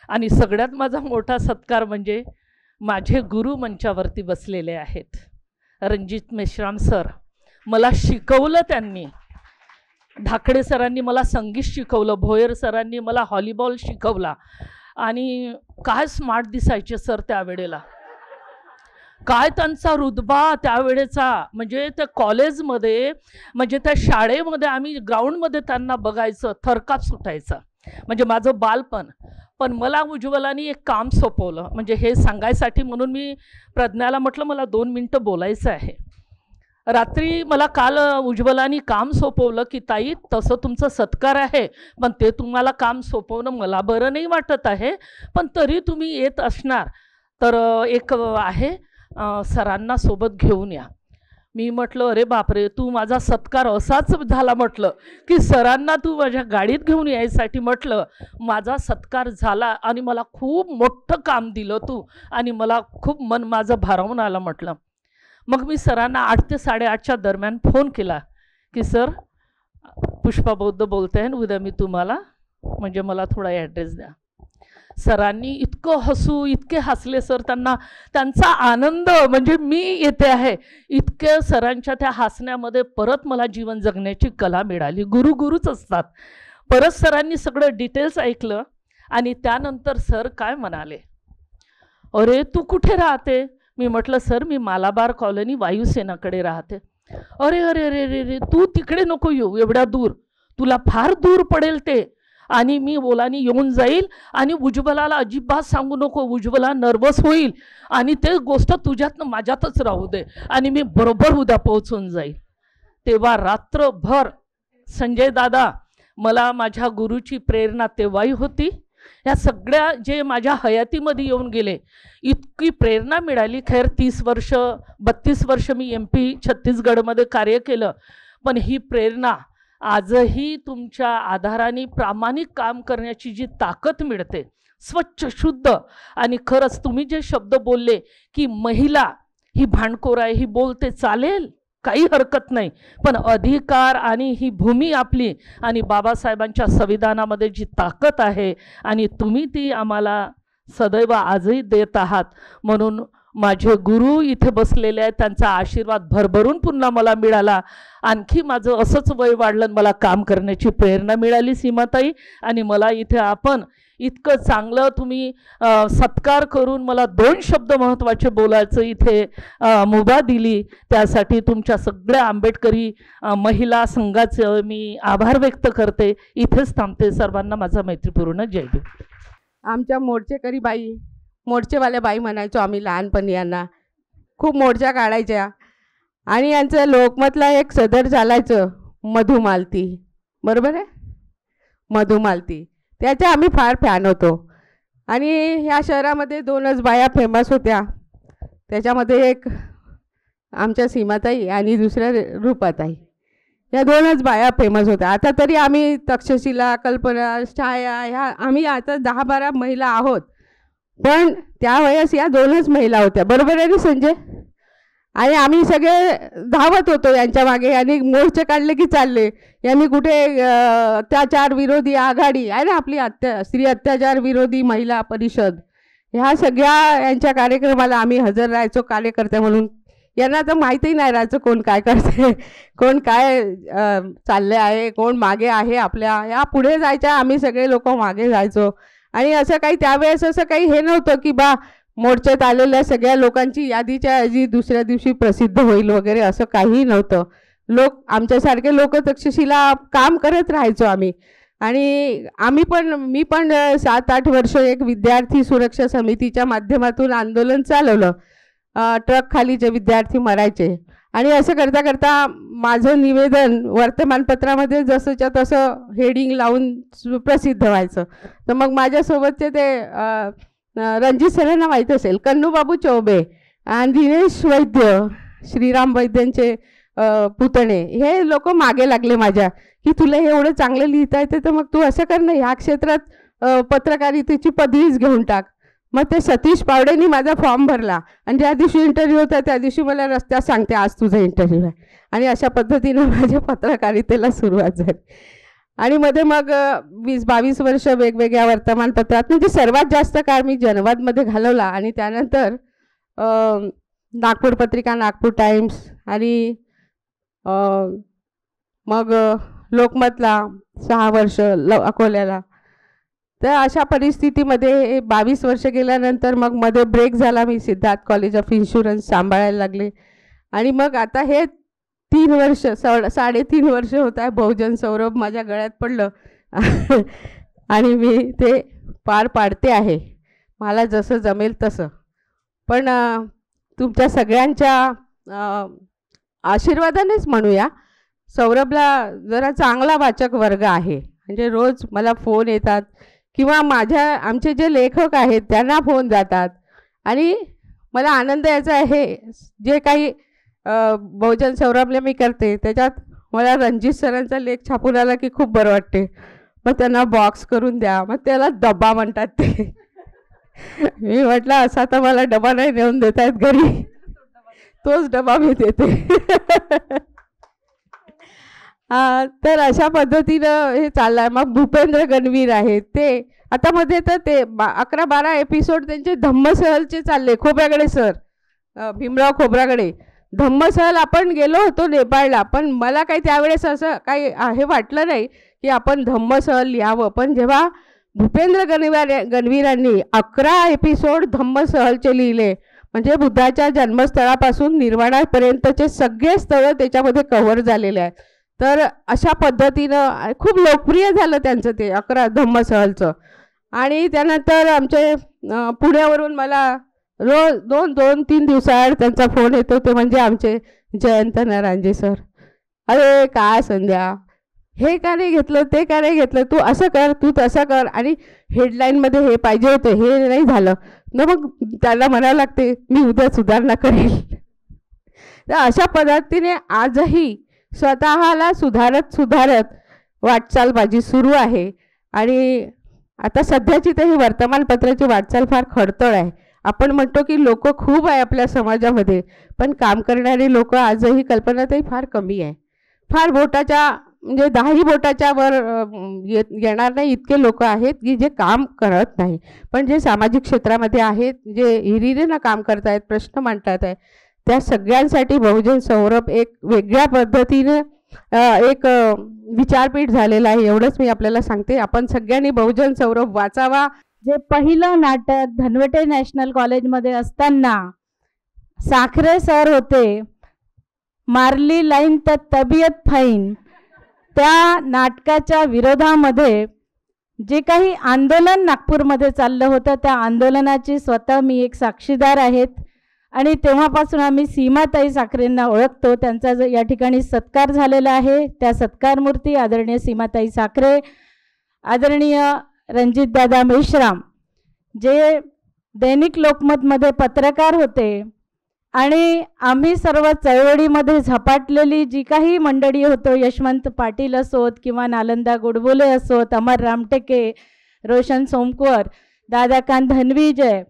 आणि सगळ्यात माझा मोठा सत्कार म्हणजे माझे गुरु मंचावरती बसलेले आहेत. रणजित मेश्राम सर मला शिकवलं, त्यांनी ढाकळे सरांनी मला संगीत शिकवलं, भोयर सरांनी मला व्हॉलीबॉल शिकवला. आणि काय स्मार्ट दिसायचे सर त्यावेळेला, काय त्यांचा रुतबा त्यावेळेचा. म्हणजे त्या कॉलेजमध्ये, म्हणजे त्या शाळेमध्ये आम्ही ग्राउंडमध्ये त्यांना बघायचं, थरकाप सुटायचा. म्हणजे माझं बालपण. पण मला उज्ज्वलानी एक काम सोपवलं, म्हणजे हे सांगायसाठी म्हणून मी प्रज्ञाला म्हटलं मला 2 मिनटं बोलायचं आहे. रात्री मला काल उज्ज्वलानी काम सोपवलं की ताई तसं तुमचं सत्कार आहे, पण ते तुम्हाला काम सोपवणं मला बरं नाही वाटत आहे, पण तरी तुम्ही येत असणार तर एक आहे सरांना सोबत घेऊन या. मी म्हटलं अरे बापरे, तू माझा सत्कार असाच झाला म्हटलं की सरांना तू माझ्या गाडीत घेऊन यायसाठी म्हटलं माझा सत्कार झाला आणि मला खूप मोठं काम दिलं तू आणि मला खूप मन माझं भारावून आलं म्हटलं. मग मी सरांना 8 ते 8:30च्या दरम्यान फोन केला की सर पुष्पा बौद्ध बोलते आहे, उद्या मी तुम्हाला म्हणजे मला थोडा ॲड्रेस द्या. सरांनी इतकं इतके हसले सर, त्यांचा आनंद म्हणजे मी येते आहे इतके सरांच्या त्या हसण्यामध्ये परत मला जीवन जगण्याची कला मिळाली. गुरुच असतात. परत सरांनी सगळं डिटेल्स ऐकलं आणि त्यानंतर सर काय म्हणाले, अरे तू कुठे राहते? मी म्हटलं सर मी मालाबार कॉलनी वायुसेनाकडे राहते. अरे अरे अरे अरे अरे तू तिकडे नको येऊ, एवढ्या दूर तुला फार दूर पडेल ते, आणि मी ओलानी येऊन जाईल आणि उज्ज्वलाला अजिबात सांगू नको, उज्ज्वला नर्वस होईल आणि ते गोष्ट तुझ्यातनं माझ्यातच राहू दे आणि मी बरोबर उद्या पोहोचून जाईल. तेव्हा रात्रभर संजय दादा मला माझ्या गुरुची प्रेरणा तेव्हाही होती. या सगळ्या जे माझ्या हयातीमध्ये येऊन गेले इतकी प्रेरणा मिळाली. खैर 32 वर्ष मी MP छत्तीसगडमध्ये कार्य केलं, पण ही प्रेरणा आजही तुमच्या आधाराने प्रामाणिक काम करण्याची जी ताकद मिळते, स्वच्छ शुद्ध. आणि खरंच तुम्ही जे शब्द बोलले की महिला ही भांडखोर आहे, ही बोलते चालेल काही हरकत नाही, पण अधिकार आणि ही भूमी आपली आणि बाबासाहेबांच्या संविधानामध्ये जी ताकद आहे आणि तुम्ही ती आम्हाला सदैव आजही देत आहात. म्हणून माझे गुरु इथे बसलेले आहेत, त्यांचा आशीर्वाद भरभरून पुन्हा मला मिळाला. आणखी माझं असंच वय वाढलं, मला काम करण्याची प्रेरणा मिळाली सीमाताई. आणि मला इथे आपण इतकं चांगलं तुम्ही सत्कार करून मला 2 शब्द महत्त्वाचे बोलायचं इथे मुभा दिली, त्यासाठी तुमच्या सगळ्या आंबेडकरी महिला संघाचं मी आभार व्यक्त करते. इथेच थांबते. सर्वांना माझा मैत्रीपूर्ण जय भीम. आमच्या मोर्चेकरी बाई, मोर्चेवाल्या बाई म्हणायचो आम्ही लहानपणी, यांना खूप मोर्चा काढायच्या. आणि यांचं लोकमतला एक सदर चालायचं मधुमालती, बरोबर आहे, मधुमालती, त्याच्या आम्ही फार फॅन होतो. आणि ह्या शहरामध्ये 2च बाया फेमस होत्या, त्याच्यामध्ये एक आमच्या सीमाताई आणि दुसऱ्या रूपाताई, या 2च बाया फेमस होत्या. आता तरी आम्ही तक्षशिला, कल्पना, छाया ह्या आम्ही आता 10-12 महिला आहोत, पण त्यावेळेस या 2च महिला होत्या, बरोबर आहे ना संजय? आणि आम्ही सगळे धावत होतो यांच्या मागे, आणि मोर्चे काढले की चालले. यांनी कुठे अत्याचार विरोधी आघाडी आहे ना आपली, स्त्री अत्याचार विरोधी महिला परिषद, ह्या सगळ्या यांच्या कार्यक्रमाला आम्ही हजर राहायचो कार्यकर्ते म्हणून. यांना तर माहितीही नाही राहायचं कोण काय करते, कोण काय चालले आहे, कोण मागे आहे आपल्या. या पुढे जायच्या, आम्ही सगळे लोक मागे जायचो. आणि असं काही त्यावेळेस असं काही हे नव्हतं की बा मोर्चात आलेल्या सगळ्या लोकांची यादीच्या यादी दुसऱ्या दिवशी प्रसिद्ध होईल वगैरे, असं काहीही नव्हतं. आमच्यासारखे लोक तक्षशिला काम करत राहायचो आम्ही. आणि मी पण 7-8 वर्ष एक विद्यार्थी सुरक्षा समितीच्या माध्यमातून आंदोलन चालवलं. ट्रक खाली जे विद्यार्थी मरायचे, आणि असं करता करता माझं निवेदन वर्तमानपत्रामध्ये जसंच्या तसं हेडिंग लावून प्रसिद्ध व्हायचं. तर मग माझ्यासोबतचे ते रणजित सरांना माहीत असेल, कन्नूबाबू चौबे आणि दिनेश वैद्य, श्रीराम वैद्यांचे पुतणे, हे लोक मागे लागले माझ्या की तुला हे एवढं चांगलं लिहिता येते तर मग तू असं कर ना, ह्या क्षेत्रात पत्रकारितेची पदवीच घेऊन टाक. मग ते सतीश पावडेंनी माझा फॉर्म भरला, आणि ज्या दिवशी इंटरव्ह्यू होता त्या दिवशी मला रस्त्यात सांगते आज तुझा इंटरव्ह्यू आहे. आणि अशा पद्धतीनं माझ्या पत्रकारितेला सुरुवात झाली. आणि मध्ये मग 20-22 वर्ष वेगवेगळ्या वर्तमानपत्रात, म्हणजे सर्वात जास्त काळ मी जनवादमध्ये घालवला. आणि त्यानंतर नागपूर पत्रिका, नागपूर टाइम्स, आणि मग लोकमतला 6 वर्ष, अकोल्याला. तर अशा परिस्थितीमध्ये 22 वर्ष गेल्यानंतर मग मध्ये ब्रेक झाला. मी सिद्धार्थ कॉलेज ऑफ इन्शुरन्स सांभाळायला लागले. आणि मग आता हे 3 वर्ष 3.5 वर्ष होत आहे बहुजन सौरभ माझ्या गळ्यात पडलं आणि मी ते पार पाडते आहे, मला जसं जमेल तसं. पण तुमच्या सगळ्यांच्या आशीर्वादानेच म्हणूया, सौरभला जरा चांगला वाचक वर्ग आहे. म्हणजे रोज मला फोन येतात किंवा आमचे जे लेखक आहेत त्यांना फोन जातात आणि मला आनंद याचा आहे. जे काही बहुजन सौरभला मी करते त्याच्यात मला रणजित सरांचा लेख छापून आला की खूप बरं वाटते. मग त्यांना बॉक्स करून द्या, मग त्याला डबा म्हणतात ते. मी म्हटलं असा तर मला डबा नाही नेऊन देत आहेत घरी, तोच डबा मी देते. तर अशा पद्धतीनं हे चाललं आहे. मग भूपेंद्र गणवीर आहेत ते आता मध्ये तर ते 11-12 एपिसोड त्यांचे धम्मसहलचे चालले. खोब्रागडे सर, भीमराव खोब्रागडे धम्मसहल. आपण गेलो होतो नेपाळला, पण मला काही त्यावेळेस असं काही हे वाटलं नाही की आपण धम्मसहल लिहावं. पण जेव्हा भूपेंद्र गणवीरांनी 11 एपिसोड धम्मसहलचे लिहिले, म्हणजे बुद्धाच्या जन्मस्थळापासून निर्वाणापर्यंतचे सगळे स्थळं त्याच्यामध्ये कव्हर झालेले आहेत. तर अशा पद्धतीनं खूप लोकप्रिय झालं त्यांचं ते 11 धम्मसहलचं. आणि त्यानंतर आमचे पुण्यावरून मला रोज 2-3 दिवसाआड त्यांचा फोन येतो, ते म्हणजे आमचे जयंत नारायणजी सर. अरे काय संध्या, हे का नाही घेतलं, ते का नाही घेतलं, तू असं कर, तू तसं कर, आणि हेडलाईनमध्ये हे पाहिजे होतं, हे नाही झालं ना. मग त्याला म्हणावं लागते मी उद्या सुधारणा करेल. तर अशा पद्धतीने आजही स्वतःला सुधारत वाटचाल माझी सुरू आहे. आणि आता सध्याची तर ही वर्तमानपत्राची वाटचाल फार खडतळ आहे. आपण म्हणतो की लोक खूप आहे आपल्या समाजामध्ये, पण काम करणारे लोक आजही कल्पनाताई फार कमी आहे. फार बोटाच्या म्हणजे 10ही बोटाच्या वर येणार नाही इतके लोक आहेत की जे काम करत नाही. पण जे सामाजिक क्षेत्रामध्ये आहेत, जे हिरिरीनं काम करतायत, प्रश्न मांडतात आहे, त्या सगळ्यांसाठी बहुजन सौरभ एक वेगळ्या पद्धतीने एक विचारपीठ झालेला आहे. एवढंच मी आपल्याला सांगते. आपण सगळ्यांनी बहुजन सौरभ वाचावा. जे पहिलं नाटक धनवटे नॅशनल कॉलेजमध्ये असताना साखरे सर होते, मारली लाईन तर तबियत फाईन, त्या नाटकाच्या विरोधामध्ये जे काही आंदोलन नागपूरमध्ये चाललं होतं, त्या आंदोलनाची स्वतः मी एक साक्षीदार आहेत. आणि तेव्हापासून आम्ही सीमाताई साखरेंना ओळखतो. त्यांचा जो या ठिकाणी सत्कार झालेला आहे, त्या सत्कार मूर्ती आदरणीय सीमाताई साखरे, आदरणीय रणजितदादा मेश्राम, जे दैनिक लोकमतमध्ये पत्रकार होते. आणि आम्ही सर्व चळवळीमध्ये झपाटलेली जी काही मंडळी होतो, यशवंत पाटील असोत किंवा नालंदा गोडबोले असोत, अमर रामटेके, रोशन सोमकुवर, दादाकांत धनविजय,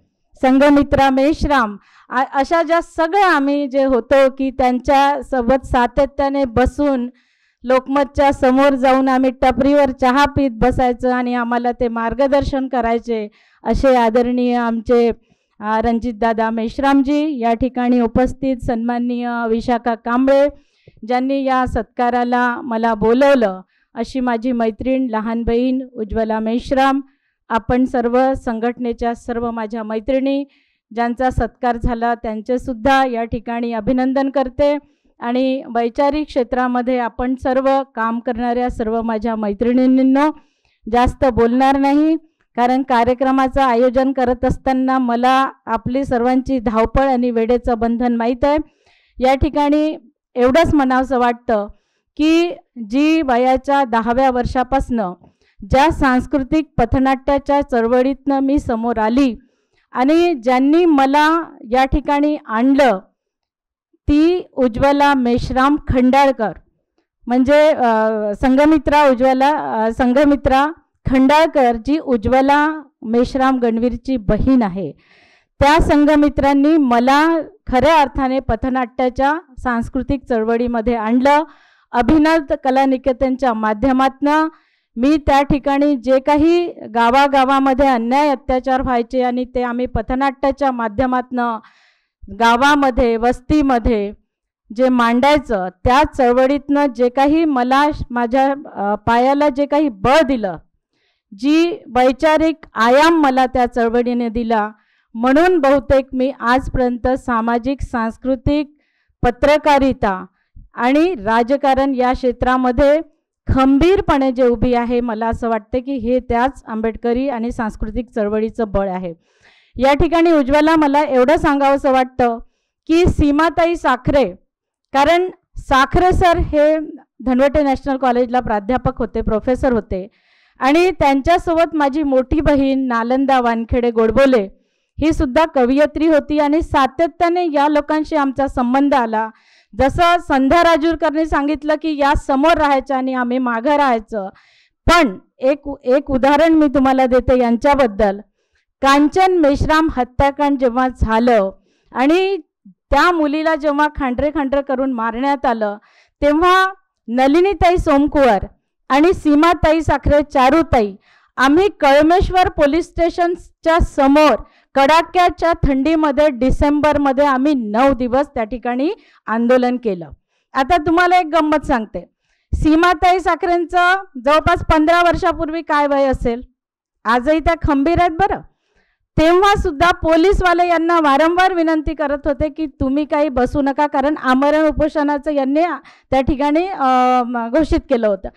संघमित्रा मेश्राम, अशा ज्या सगळं आम्ही जे होतो की त्यांच्यासोबत सातत्याने बसून लोकमतच्या समोर जाऊन आम्ही टपरीवर चहा पीत बसायचं आणि आम्हाला ते मार्गदर्शन करायचे. असे आदरणीय आमचे रणजितदादा मेश्रामजी या ठिकाणी उपस्थित, सन्माननीय विशाखा कांबळे ज्यांनी या सत्काराला मला बोलवलं, अशी माझी मैत्रीण लहान बहीण उज्ज्वला मेश्राम, आपण सर्व संघटनेच्या सर्व माझ्या मैत्रिणी ज्यांचा सत्कार झाला त्यांचेसुद्धा या ठिकाणी अभिनंदन करते. आणि वैचारिक क्षेत्रामध्ये आपण सर्व काम करणाऱ्या सर्व माझ्या मैत्रिणींनो जास्त बोलणार नाही, कारण कार्यक्रमाचं आयोजन करत असताना मला आपली सर्वांची धावपळ आणि वेळेचं बंधन माहीत आहे. या ठिकाणी एवढंच म्हणावंसं वाटतं की जी वयाच्या 10व्या वर्षापासनं ज्या सांस्कृतिक पथनाट्याच्या चळवळीतनं मी समोर आली आणि ज्यांनी मला या ठिकाणी आणलं, ती उज्ज्वला मेश्राम खंडाळकर, म्हणजे संघमित्रा खंडाळकर, जी उज्ज्वला मेश्राम गणवीरची बहीण आहे. त्या संघमित्रांनी मला खऱ्या अर्थाने पथनाट्याच्या सांस्कृतिक चळवळीमध्ये आणलं. अभिनव कलानिकेतनच्या माध्यमातून मी त्या ठिकाणी जे काही गावागावामध्ये अन्याय अत्याचार व्हायचे आणि ते आम्ही पथनाट्याच्या माध्यमातून गावामध्ये वस्तीमध्ये जे मांडायचं, त्या चळवळीतनं जे काही मला माझ्या पायाला जे काही बळ दिलं, जी वैचारिक आयाम मला त्या चळवळीने दिला, म्हणून बहुतेक मी आजपर्यंत सामाजिक सांस्कृतिक पत्रकारिता आणि राजकारण या क्षेत्रामध्ये खंबीरपणे जे उभी आहे, मला असं वाटतं की हे त्याच आंबेडकरी आणि सांस्कृतिक चळवळीचं बळ आहे. या ठिकाणी उज्ज्वला मला एवढं सांगावंसं वाटतं की सीमाताई साखरे, कारण साखरे सर हे धनवटे नॅशनल कॉलेजला प्राध्यापक होते, प्रोफेसर होते. आणि त्यांच्यासोबत माझी मोठी बहीण नालंदा वानखेडे गोडबोले ही सुद्धा कवयित्री होती. आणि सातत्याने या लोकांशी आमचा संबंध आला. जसं संध्या राजूरकरने सांगितलं की या समोर राहायचं आणि आम्ही मागं राहायचं. पण एक उदाहरण मी तुम्हाला देते यांच्याबद्दल. कांचन मेश्राम हत्याकांड जेव्हा झालं आणि त्या मुलीला जेव्हा खांडरे करून मारण्यात आलं, तेव्हा नलिनीताई सोमकुवर आणि सीमाताई साखरे, चारूताई, आम्ही कळमेश्वर पोलीस स्टेशनच्या समोर कडाक्याच्या थंडीमध्ये डिसेंबरमध्ये आम्ही 9 दिवस त्या ठिकाणी आंदोलन केलं. आता तुम्हाला एक गंमत सांगते. सीमाताई साखरेंचं जवळपास 15 वर्षापूर्वी काय वय असेल? आजही त्या खंबीर आहेत बरं. तेव्हा सुद्धा पोलीसवाले यांना वारंवार विनंती करत होते की तुम्ही काही बसू नका, कारण आमरण उपोषणाचं यांनी त्या ठिकाणी घोषित केलं होतं.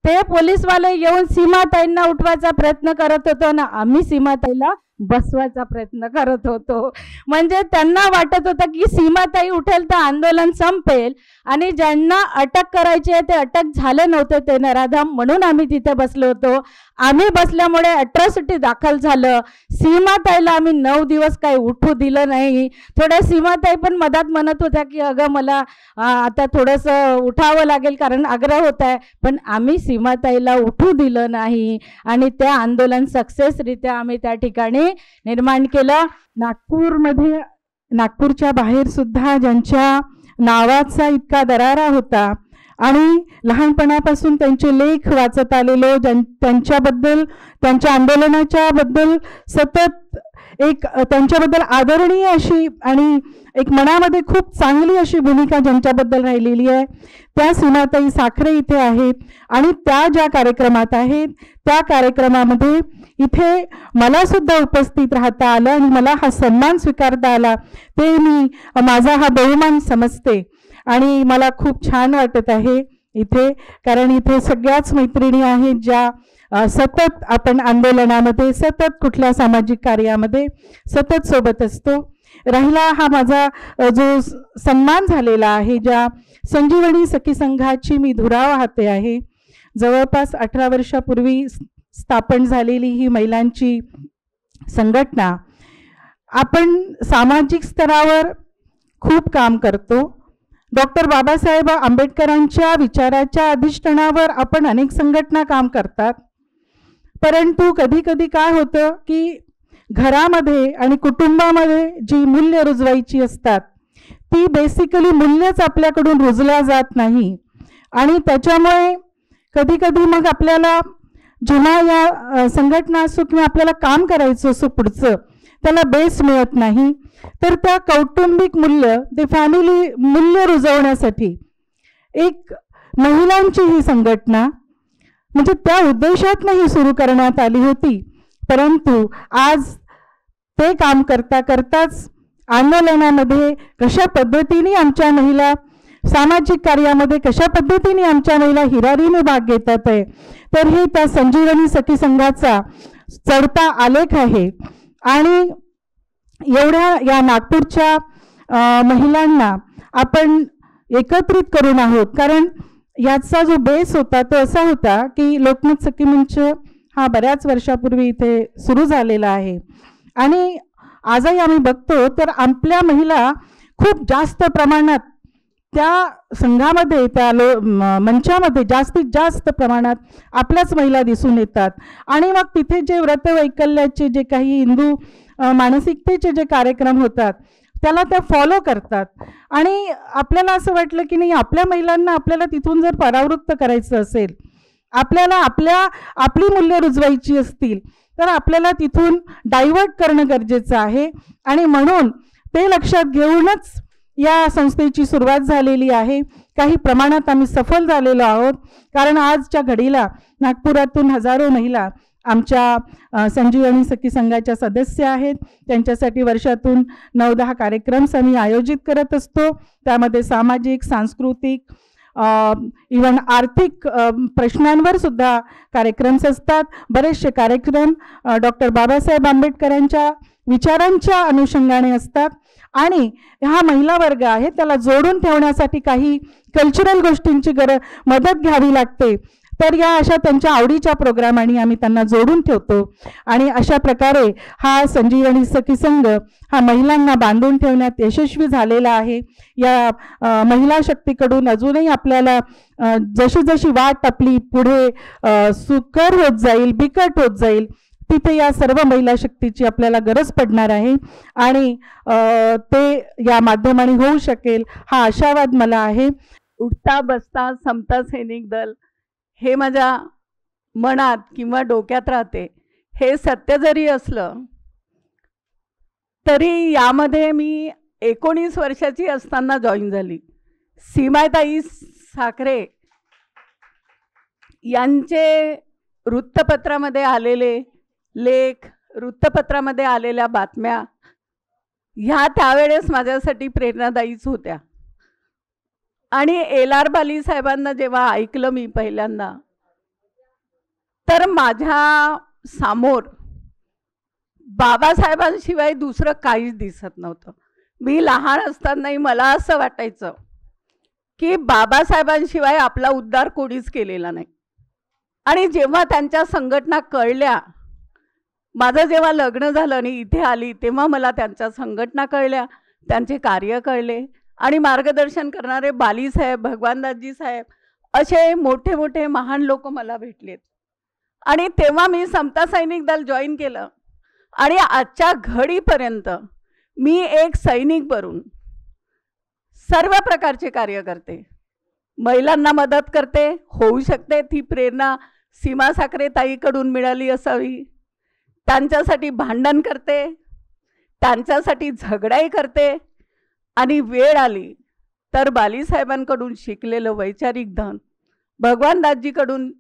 ते पोलीसवाले येऊन सीमाताईंना उठवायचा प्रयत्न करत होतो ना आम्ही सीमाताईला बसवायचा प्रयत्न करत होतो. म्हणजे त्यांना वाटत होतं की सीमाताई उठेल तर आंदोलन संपेल आणि ज्यांना अटक करायची आहे ते अटक झाले नव्हते, ते नराधाम, म्हणून आम्ही तिथे बसलो होतो. आम्ही बसल्यामुळे अट्रॉसिटी दाखल झालं. सीमाताईला आम्ही 9 दिवस काही उठू दिलं नाही. थोड्या सीमाताई पण मधात म्हणत होत्या की अगं मला आता थोडंसं उठावं लागेल कारण आग्रह होत आहे, पण आम्ही सीमाताईला उठू दिलं नाही आणि ते आंदोलन सक्सेसरित्या आम्ही त्या ठिकाणी निर्माण केलं. नागपूरमध्ये, नागपूरच्या बाहेर सुद्धा ज्यांच्या नावाचा इतका दरारा होता आणि लहानपणापासून त्यांचे लेख वाचत आलेलो, त्यांच्याबद्दल, त्यांच्या आंदोलनाच्या बद्दल सतत एक त्यांच्याबद्दल आदरणीय अशी आणि एक मनामध्ये खूप चांगली अशी भूमिका ज्यांच्याबद्दल राहिलेली आहे, त्या सीमाताई साखरे इथे आहेत. आणि त्या ज्या कार्यक्रमात आहेत त्या कार्यक्रमामध्ये इथे मला सुद्धा उपस्थित राहता आलं आणि मला हा सन्मान स्वीकारता आला, ते मी माझा हा बहुमान समजते. आणि मला खूप छान वाटत आहे इथे, कारण इथे सगळ्याच मैत्रिणी आहेत ज्या सतत आपण आंदोलनामध्ये, सतत कुठल्या सामाजिक कार्यामध्ये सतत सोबत असतो. राहिला हा माझा जो सन्मान झालेला आहे, ज्या संजीवनी सखी संघाची मी धुरा वाहते आहे. जवळपास 18 वर्षापूर्वी स्थापन झालेली ही महिलांची संघटना, आपण सामाजिक स्तरावर खूप काम करतो. डॉक्टर बाबासाहेब आंबेडकरांच्या विचाराच्या अधिष्ठानावर आपण अनेक संघटना काम करतात, परंतु कधी कधी काय होतं की घरामध्ये आणि कुटुंबामध्ये जी मूल्य रुजवायची असतात ती बेसिकली मूल्यच आपल्याकडून रुजल्या जात नाही. आणि त्याच्यामुळे कधी कधी मग आपल्याला जेव्हा या संघटना असो किंवा आपल्याला काम करायचं असो पुढचं, त्याला बेस मिळत नाही. तर त्या कौटुंबिक मूल्य, ते फॅमिली मूल्य रुजवण्यासाठी एक महिलांची ही संघटना म्हणजे त्या उद्देशातून सुरू करण्यात आली होती. परंतु आज ते काम करता करताच आंदोलनामध्ये कशा पद्धतीने आमच्या महिला सामाजिक कार्यामध्ये कशा पद्धतीने आमच्या महिला हिरारीने भाग घेतात आहे, तर हे त्या संजीवनी सखी संघाचा चढता आलेख आहे. आणि एवढ्या या नागपूरच्या महिलांना आपण एकत्रित करून आहोत, कारण याचा जो बेस होता तो असा होता की लोकमत सखी मंच हा बऱ्याच वर्षापूर्वी इथे सुरू झालेला आहे. आणि आजही आम्ही बघतो तर आपल्या महिला खूप जास्त प्रमाणात त्या संघामध्ये, त्या मंचामध्ये जास्तीत जास्त प्रमाणात आपल्याच महिला दिसून येतात. आणि मग तिथे जे व्रतवैकल्याचे जे काही हिंदू मानसिकतेचे जे कार्यक्रम होतात त्याला त्या फॉलो करतात. आणि आपल्याला असं वाटलं की नाही, आपल्या महिलांना आपल्याला तिथून जर परावृत्त करायचं असेल, आपल्याला आपली मूल्य रुजवायची असतील, तर आपल्याला तिथून डायव्हर्ट करणं गरजेचं आहे. आणि म्हणून ते लक्षात घेऊनच या संस्थेची सुरुवात झालेली आहे. काही प्रमाणात आम्ही सफल झालेलो आहोत, कारण आजच्या घडीला नागपुरातून हजारो महिला आमच्या संजीवनी सखी संघाच्या सदस्य आहेत. त्यांच्यासाठी वर्षातून 9-10 कार्यक्रम आम्ही आयोजित करत असतो. त्यामध्ये सामाजिक, सांस्कृतिक, इव्हन आर्थिक प्रश्नांवर सुद्धा कार्यक्रम असतात. बरेचसे कार्यक्रम डॉक्टर बाबासाहेब आंबेडकरांच्या विचारांच्या अनुषंगाने असतात. आणि हा महिला वर्ग आहे त्याला जोडून ठेवण्यासाठी काही कल्चरल गोष्टींची मदत घ्यावी लागते. तर या अशा त्यांच्या आवडीच्या प्रोग्रामांनी आम्ही त्यांना जोडून ठेवतो आणि अशा प्रकारे हा संजीवनी सखी संघ हा महिलांना बांधून ठेवण्यात यशस्वी झालेला आहे. या महिला शक्तीकडून अजूनही आपल्याला जशी जशी वाट आपली पुढे सुकर होत जाईल, बिकट होत जाईल, तिथे या सर्व महिला शक्तीची आपल्याला गरज पडणार आहे आणि ते या माध्यमाने होऊ शकेल हा आशावाद मला आहे. उठता बसता समता सैनिक दल हे माझ्या मनात किंवा डोक्यात राहते. हे सत्य जरी असलं तरी यामध्ये मी 19 वर्षाची असताना जॉईन झाली. सीमाताई साखरे यांचे वृत्तपत्रामध्ये आलेले लेख, वृत्तपत्रामध्ये आलेल्या बातम्या ह्या त्यावेळेस माझ्यासाठी प्रेरणादायीच होत्या. आणि LR बाली साहेबांना जेव्हा ऐकलं मी पहिल्यांदा, तर माझ्या समोर बाबासाहेबांशिवाय दुसरं काहीच दिसत नव्हतं. मी लहान असतानाही मला असं वाटायचं की बाबासाहेबांशिवाय आपला उद्धार कोणीच केलेला नाही. आणि जेव्हा त्यांच्या संघटना कळल्या, माझं जेव्हा लग्न झालं आणि इथे आली तेव्हा मला त्यांच्या संघटना कळल्या, त्यांचे कार्य कळले आणि मार्गदर्शन करणारे बालीसाहेब, भगवानदासजी साहेब असे मोठे मोठे महान लोक मला भेटलेत. आणि तेव्हा मी समता सैनिक दल जॉईन केलं आणि आजच्या घडीपर्यंत मी एक सैनिक बनून सर्व प्रकारचे कार्य करते. महिलांना मदत करते, होऊ शकते ती प्रेरणा सीमा साखरे ताईकडून मिळाली असावी. त्यांच्यासाठी भांडण करते, त्यांच्यासाठी झगडाही करते आणि वेळ आली तर बालीसाहेबांकडून शिकलेलं वैचारिक धन, भगवानदासजीकडून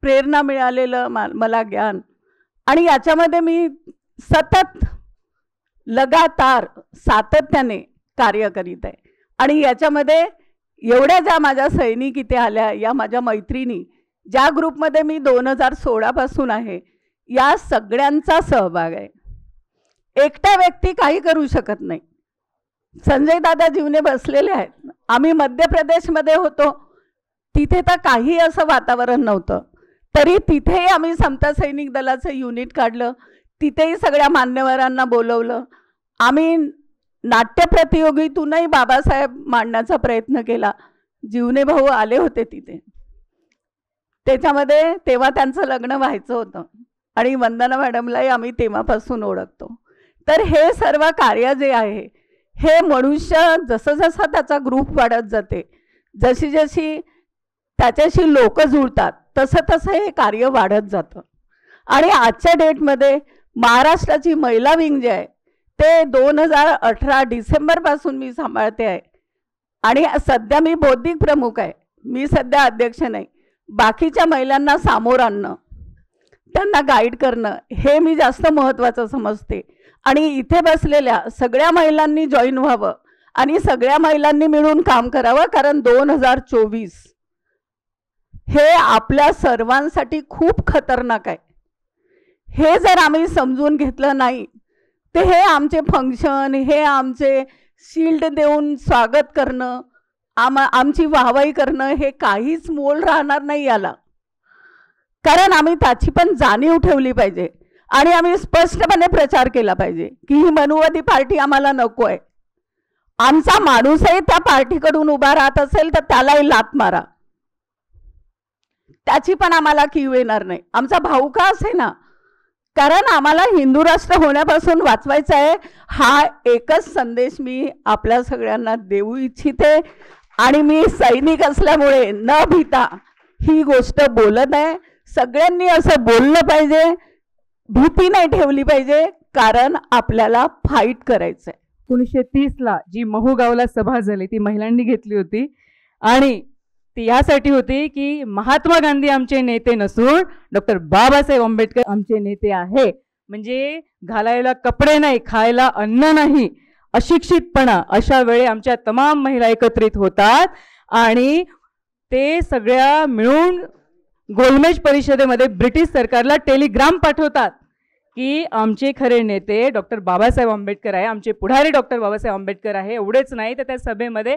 प्रेरणा मिळालेलं मला ज्ञान आणि याच्यामध्ये मी सतत लगातार सातत्याने कार्य करीत आहे. आणि याच्यामध्ये एवढ्या ज्या माझ्या सैनिक इथे आल्या, या माझ्या मैत्रिणी, ज्या ग्रुपमध्ये मी 2016 पासून आहे, या सगळ्यांचा सहभाग आहे. एकटा व्यक्ती काही करू शकत नाही. संजय दादा जीवने बसलेले आहेत. आम्ही मध्य प्रदेशमध्ये होतो, तिथे तर काही असं वातावरण नव्हतं, तरी तिथेही आम्ही समता सैनिक दलाचं युनिट काढलं. तिथेही सगळ्या मान्यवरांना बोलवलं. आम्ही नाट्य प्रतियोगितूनही बाबासाहेब मांडण्याचा प्रयत्न केला. जीवने भाऊ आले होते तिथे. त्याच्यामध्ये तेव्हा त्यांचं लग्न व्हायचं होतं आणि वंदना मॅडमलाही आम्ही तेव्हापासून ओळखतो. तर हे सर्व कार्य जे आहे, हे मनुष्य जसं जसं त्याचा ग्रुप वाढत जाते, जशी जशी त्याच्याशी लोक जुळतात, तसं तसं हे कार्य वाढत जातं. आणि आजच्या डेटमध्ये महाराष्ट्राची महिला विंग जे आहे ते 2018 डिसेंबरपासून मी सांभाळते आहे. आणि सध्या मी बौद्धिक प्रमुख आहे. मी सध्या अध्यक्ष नाही. बाकीच्या महिलांना सामोरं आणणं, त्यांना गाईड करणं हे मी जास्त महत्त्वाचं समजते. आणि इथे बसलेल्या सगळ्या महिलांनी जॉईन व्हावं आणि सगळ्या महिलांनी मिळून काम करावं, कारण 2024 हे आपल्या सर्वांसाठी खूप खतरनाक आहे. हे जर आम्ही समजून घेतलं नाही तर हे आमचे फंक्शन, हे आमचे शील्ड देऊन स्वागत करणं, आमची वाहवाही करणं, हे काहीच मोल राहणार नाही याला. कारण आम्ही त्याची पण जाणीव ठेवली पाहिजे आणि आम्ही स्पष्टपणे प्रचार केला पाहिजे की ही मनुवादी पार्टी आम्हाला नको आहे. आमचा माणूसही त्या पार्टीकडून उभा राहत असेल तर त्यालाही लात मारा, त्याची पण आम्हाला कीव येणार नाही. आमचा भाऊ का असे ना, कारण आम्हाला हिंदू राष्ट्र होण्यापासून वाचवायचं आहे. हा एकच संदेश मी आपल्या सगळ्यांना देऊ इच्छिते. आणि मी सैनिक असल्यामुळे न भीता ही गोष्ट बोलत आहे. सगळ्यांनी असं बोललं पाहिजे, भीती नाही ठेवली पाहिजे, कारण आपल्याला फाईट करायचंय. 1930ला जी महूगावला सभा झाली ती महिलांनी घेतली होती आणि ती यासाठी होती की महात्मा गांधी आमचे नेते नसून डॉक्टर बाबासाहेब आंबेडकर आमचे नेते आहे. म्हणजे घालायला कपडे नाही, खायला अन्न नाही, अशिक्षितपणा, अशा वेळी आमच्या तमाम महिला एकत्रित होतात आणि ते सगळ्या मिळून गोलमेज परिषदेमध्ये ब्रिटिश सरकारला टेलिग्राम पाठवतात की आमचे खरे नेते डॉक्टर बाबासाहेब आंबेडकर आहे, आमचे पुढारी डॉक्टर बाबासाहेब आंबेडकर आहे. एवढेच नाही तर त्या सभेमध्ये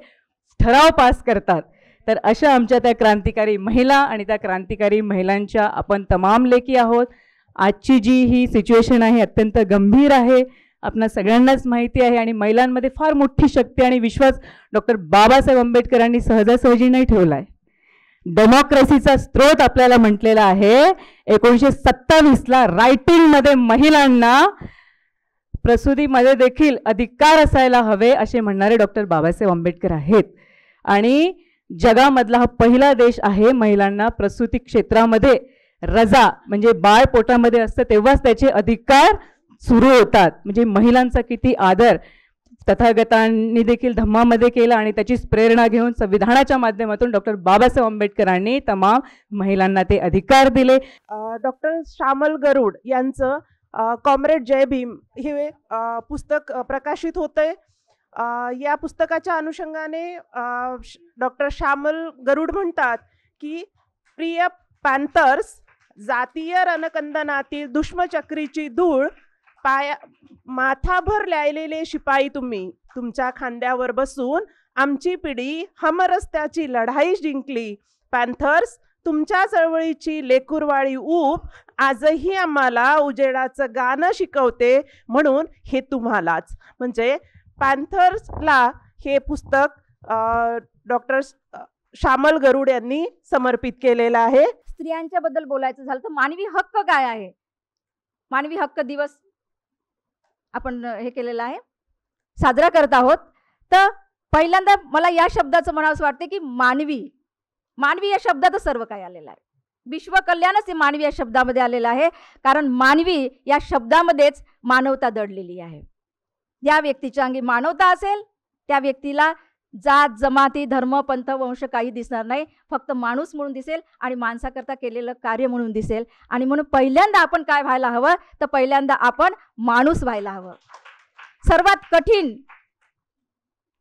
ठराव पास करतात. तर अशा आमच्या त्या क्रांतिकारी महिला आणि त्या क्रांतिकारी महिलांच्या आपण तमाम लेकी आहोत. आजची जी ही सिच्युएशन आहे अत्यंत गंभीर आहे, आपणा सगळ्यांनाच माहिती आहे. आणि महिलांमध्ये फार मोठी शक्ती आणि विश्वास डॉक्टर बाबासाहेब आंबेडकरांनी सहजासहजी नाही ठेवला आहे. डेमोक्रेसीचा स्रोत आपल्याला म्हटलेला आहे. 1927ला रायटिंगमध्ये महिलांना प्रसूतीमध्ये देखील अधिकार असायला हवे असे म्हणणारे डॉक्टर बाबासाहेब आंबेडकर आहेत. आणि जगामधला हा पहिला देश आहे महिलांना प्रसूती क्षेत्रामध्ये रजा, म्हणजे बाळ पोटामध्ये असतं तेव्हाच त्याचे अधिकार सुरू होतात. म्हणजे महिलांचा किती आदर तथागतांनी देखील धम्मामध्ये केला आणि त्याचीच प्रेरणा घेऊन संविधानाच्या माध्यमातून डॉक्टर बाबासाहेब आंबेडकरांनी तमाम महिलांना ते अधिकार दिले. डॉक्टर श्यामल गरुड यांचं कॉम्रेड जय भीम हे पुस्तक प्रकाशित होतंय. या पुस्तकाच्या अनुषंगाने डॉक्टर श्यामल गरुड म्हणतात की प्रिय पॅन्थर्स, जातीय रणकंदनातील दुष्मचक्रीची धूळ माथाभर ल्यायलेले शिपाई तुम्ही, तुमच्या खांद्यावर बसून आमची पिढी हमरस्त्याची लढाई जिंकली. पॅन्थर्स, तुमच्या चळवळीची लेकुरवाळी ऊब आजही आम्हाला उजेडाचं गाणं शिकवते, म्हणून हे तुम्हालाच. म्हणजे पॅन्थर्सला हे पुस्तक डॉक्टर श्यामल गरुड यांनी समर्पित केलेलं आहे. स्त्रियांच्या बद्दल बोलायचं झालं तर मानवी हक्क काय आहे? मानवी हक्क दिवस आपण हे केलेला आहे, साजरा करत आहोत. तर पहिल्यांदा मला या शब्दाचं म्हणावंसं वाटते की मानवी या शब्दातच सर्व काही आलेलं आहे. विश्व कल्याणच हे मानवी या शब्दामध्ये आलेलं आहे, कारण मानवी या शब्दामध्येच मानवता दडलेली आहे. ज्या व्यक्तीच्या अंगी मानवता असेल त्या व्यक्तीला जात, जमाती, धर्म, पंथ, वंश काही दिसणार नाही, फक्त माणूस म्हणून दिसेल आणि माणसाकरता केलेलं कार्य म्हणून दिसेल. आणि म्हणून पहिल्यांदा आपण काय व्हायला हवं, तर पहिल्यांदा आपण माणूस व्हायला हवं. सर्वात कठीण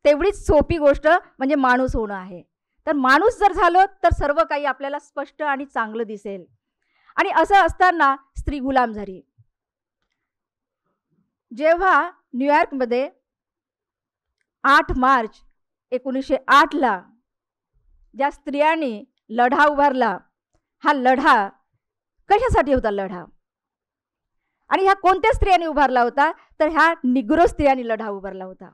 तेवढीच सोपी गोष्ट म्हणजे माणूस होणं आहे. तर माणूस जर झालो तर सर्व काही आपल्याला स्पष्ट आणि चांगलं दिसेल. आणि असं असताना स्त्री गुलाम झाली. जेव्हा न्यूयॉर्कमध्ये 8 मार्च 1908ला ज्या स्त्रियांनी लढा उभारला, हा लढा कशासाठी होता लढा? आणि ह्या कोणत्या स्त्रियांनी उभारला होता? तर ह्या निग्रो स्त्रियांनी लढा उभारला होता.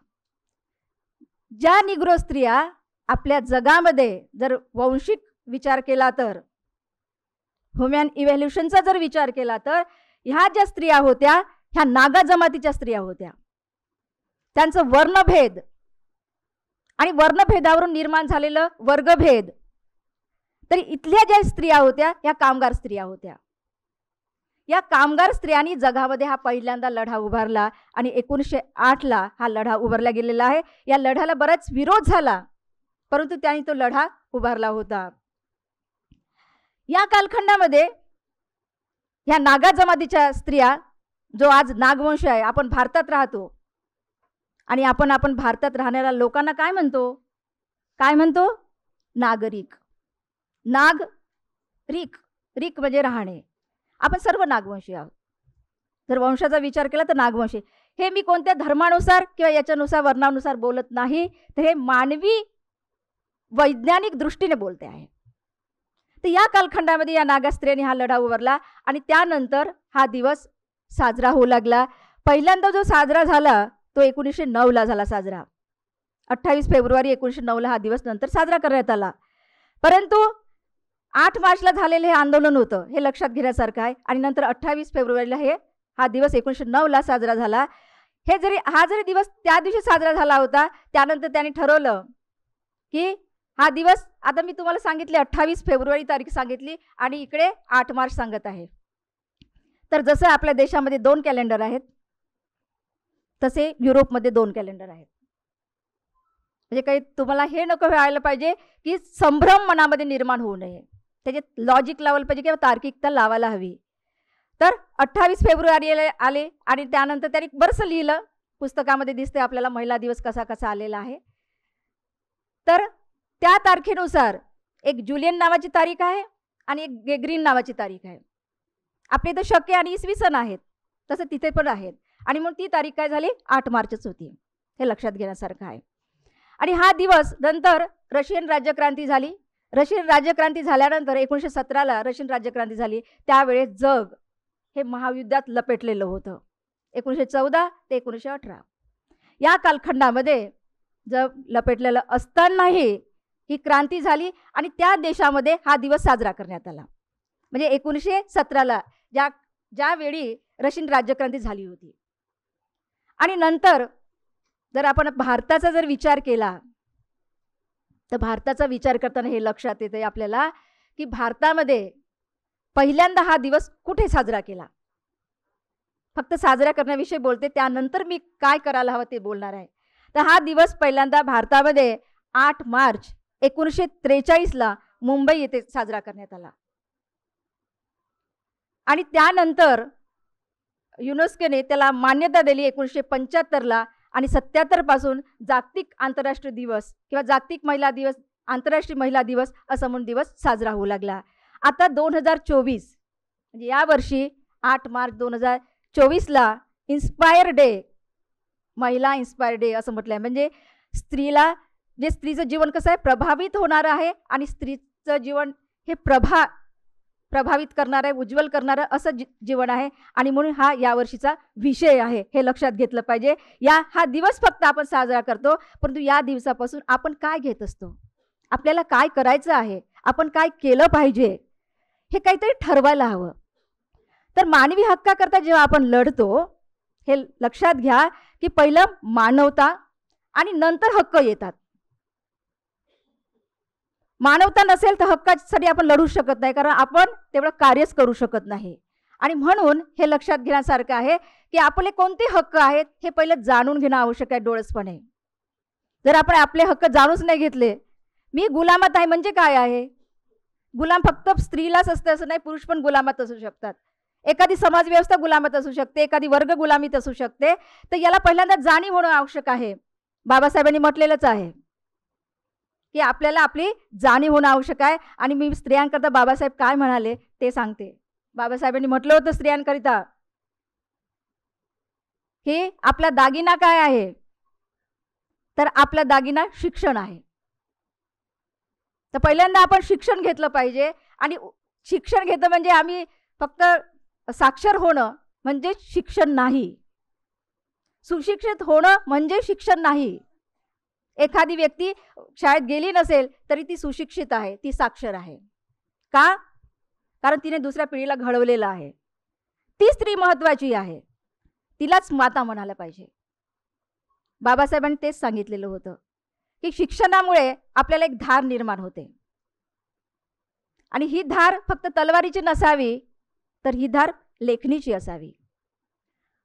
ज्या निग्रो स्त्रिया आपल्या जगामध्ये जर वंशिक विचार केला तर, ह्युमन इव्हॅल्युशनचा जर विचार केला तर, ह्या ज्या स्त्रिया होत्या ह्या नागा जमातीच्या स्त्रिया होत्या. त्यांचं वर्णभेद आणि वर्णभेदावरून निर्माण झालेलं वर्गभेद. तरी इथल्या ज्या स्त्रिया होत्या या कामगार स्त्रिया होत्या. या कामगार स्त्रियांनी जगामध्ये हा पहिल्यांदा लढा उभारला आणि 1908ला हा लढा उभारला गेलेला आहे. या लढ्याला बराच विरोध झाला, परंतु त्यांनी तो लढा उभारला होता. या कालखंडामध्ये ह्या नागा जमातीच्या स्त्रिया, जो आज नागवंश आहे, आपण भारतात राहतो आणि आपण भारतात राहणाऱ्या लोकांना काय म्हणतो? नागरिक. रिक म्हणजे राहणे. आपण सर्व नागवंशी आहोत. जर वंशाचा विचार केला तर नागवंशी. हे मी कोणत्या धर्मानुसार किंवा याच्यानुसार वर्णानुसार बोलत नाही, तर हे मानवी वैज्ञानिक दृष्टीने बोलते आहे. तर या कालखंडामध्ये या नागा स्त्रियांनी हा लढा उभारला आणि त्यानंतर हा दिवस साजरा होऊ लागला. पहिल्यांदा जो साजरा झाला तो 1909ला झाला साजरा. 28 फेब्रुवारी 1909ला हा दिवस नंतर साजरा करण्यात आला. परंतु 8 मार्चला झालेलं हे आंदोलन होतं, हे लक्षात घेण्यासारखं आहे. आणि नंतर 28 फेब्रुवारीला हा दिवस 1909ला साजरा झाला. हा जरी दिवस त्या दिवशी साजरा झाला होता, त्यानंतर त्यांनी ठरवलं की हा दिवस, आता मी तुम्हाला सांगितले 28 फेब्रुवारी तारीख सांगितली आणि इकडे 8 मार्च सांगत आहे. तर जसं आपल्या देशामध्ये 2 कॅलेंडर आहेत, तसे युरोपमध्ये 2 कॅलेंडर आहेत. म्हणजे काही तुम्हाला हे नको व्हायला पाहिजे की संभ्रम मनामध्ये निर्माण होऊ नये, त्याचे लॉजिक लावायला पाहिजे किंवा तार्किकता लावायला हवी. तर 28 फेब्रुवारी आले आणि त्यानंतर त्यांनी बरंचसं लिहिलं. पुस्तकामध्ये दिसते आपल्याला महिला दिवस कसा कसा आलेला आहे. तर त्या तारखेनुसार एक जुलियन नावाची तारीख आहे आणि एक गेग्रीन नावाची तारीख आहे. आपले इथं शके आणि इसवी सन आहेत. तसं तिथे पण आहेत. आणि म्हणून ती तारीख काय झाली 8 मार्चच होती. हे लक्षात घेण्यासारखं आहे. आणि हा दिवस नंतर रशियन राज्यक्रांती झाली. रशियन राज्यक्रांती झाल्यानंतर 1917ला रशियन राज्यक्रांती झाली. त्यावेळेस जग हे महायुद्धात लपेटलेलं होतं. 1914 ते 1918 या कालखंडामध्ये जग लपेटलेलं असतानाही ही क्रांती झाली आणि त्या देशामध्ये हा दिवस साजरा करण्यात आला. म्हणजे 1917ला ज्यावेळी रशियन राज्यक्रांती झाली होती. आणि नंतर जर आपण भारताचा जर विचार केला तर भारताचा विचार करताना हे लक्षात येते आपल्याला की भारतामध्ये पहिल्यांदा हा दिवस कुठे साजरा केला. फक्त साजरा करण्याविषयी बोलते, त्यानंतर मी काय करायला हवं ते बोलणार आहे. तर हा दिवस पहिल्यांदा भारतामध्ये 8 मार्च 1943ला मुंबई येथे साजरा करण्यात आला. आणि त्यानंतर युनेस्कोने त्याला मान्यता दिली 1975ला. आणि 77 पासून जागतिक आंतरराष्ट्रीय दिवस किंवा जागतिक महिला दिवस, आंतरराष्ट्रीय महिला दिवस असं म्हणून दिवस साजरा होऊ लागला. आता 2024 म्हणजे यावर्षी 8 मार्च 2024ला इन्स्पायर डे, महिला इन्स्पायर डे असं म्हटलं आहे. म्हणजे स्त्रीला जे स्त्रीचं जीवन कसं आहे प्रभावित होणार आहे आणि स्त्रीचं जीवन हे प्रभावित करणारं आहे, उज्ज्वल करणारं असं जीवन आहे. आणि म्हणून हा यावर्षीचा विषय आहे, हे लक्षात घेतलं पाहिजे. हा दिवस फक्त आपण साजरा करतो, परंतु या दिवसापासून आपण काय घेत असतो, आपल्याला काय करायचं आहे, आपण काय केलं पाहिजे हे काहीतरी ठरवायला हवं. तर मानवी हक्काकरता जेव्हा आपण लढतो हे लक्षात घ्या की पहिलं मानवता आणि नंतर हक्क येतात. मानवता नसेल तर हक्कासाठी आपण लढू शकत नाही, कारण आपण तेवढं कार्यच करू शकत नाही. आणि म्हणून हे लक्षात घेण्यासारखं आहे की आपले कोणते हक्क आहेत हे पहिलं जाणून घेणं आवश्यक आहे डोळसपणे. जर आपण आपले हक्क जाणूनच नाही घेतले, मी गुलामात आहे म्हणजे काय आहे, गुलाम फक्त स्त्रीलाच असते असं नाही, पुरुष पण गुलामात असू शकतात. एखादी समाजव्यवस्था गुलामात असू शकते, एखादी वर्ग गुलामीत असू शकते. तर याला पहिल्यांदा जाणीव होणं आवश्यक आहे. बाबासाहेबांनी म्हटलेलंच आहे की आपल्याला आपली जाणीव होणं आवश्यक आहे. आणि मी स्त्रियांकरता बाबासाहेब काय म्हणाले ते सांगते. बाबासाहेबांनी म्हटलं होतं स्त्रियांकरिता की आपला दागिना काय आहे, तर आपला दागिना शिक्षण आहे. तर पहिल्यांदा आपण शिक्षण घेतलं पाहिजे. आणि शिक्षण घेतं म्हणजे आम्ही फक्त साक्षर होणं म्हणजे शिक्षण नाही, सुशिक्षित होणं म्हणजे शिक्षण नाही. एखादी व्यक्ती शाळेत गेली नसेल तरी ती सुशिक्षित आहे, ती साक्षर आहे. का? कारण तिने दुसऱ्या पिढीला घडवलेलं आहे. ती स्त्री महत्त्वाची आहे, तिलाच माता म्हणायला पाहिजे. बाबासाहेबांनी तेच सांगितलेलं होतं की शिक्षणामुळे आपल्याला एक धार निर्माण होते. आणि ही धार फक्त तलवारीची नसावी, तर ही धार लेखणीची असावी.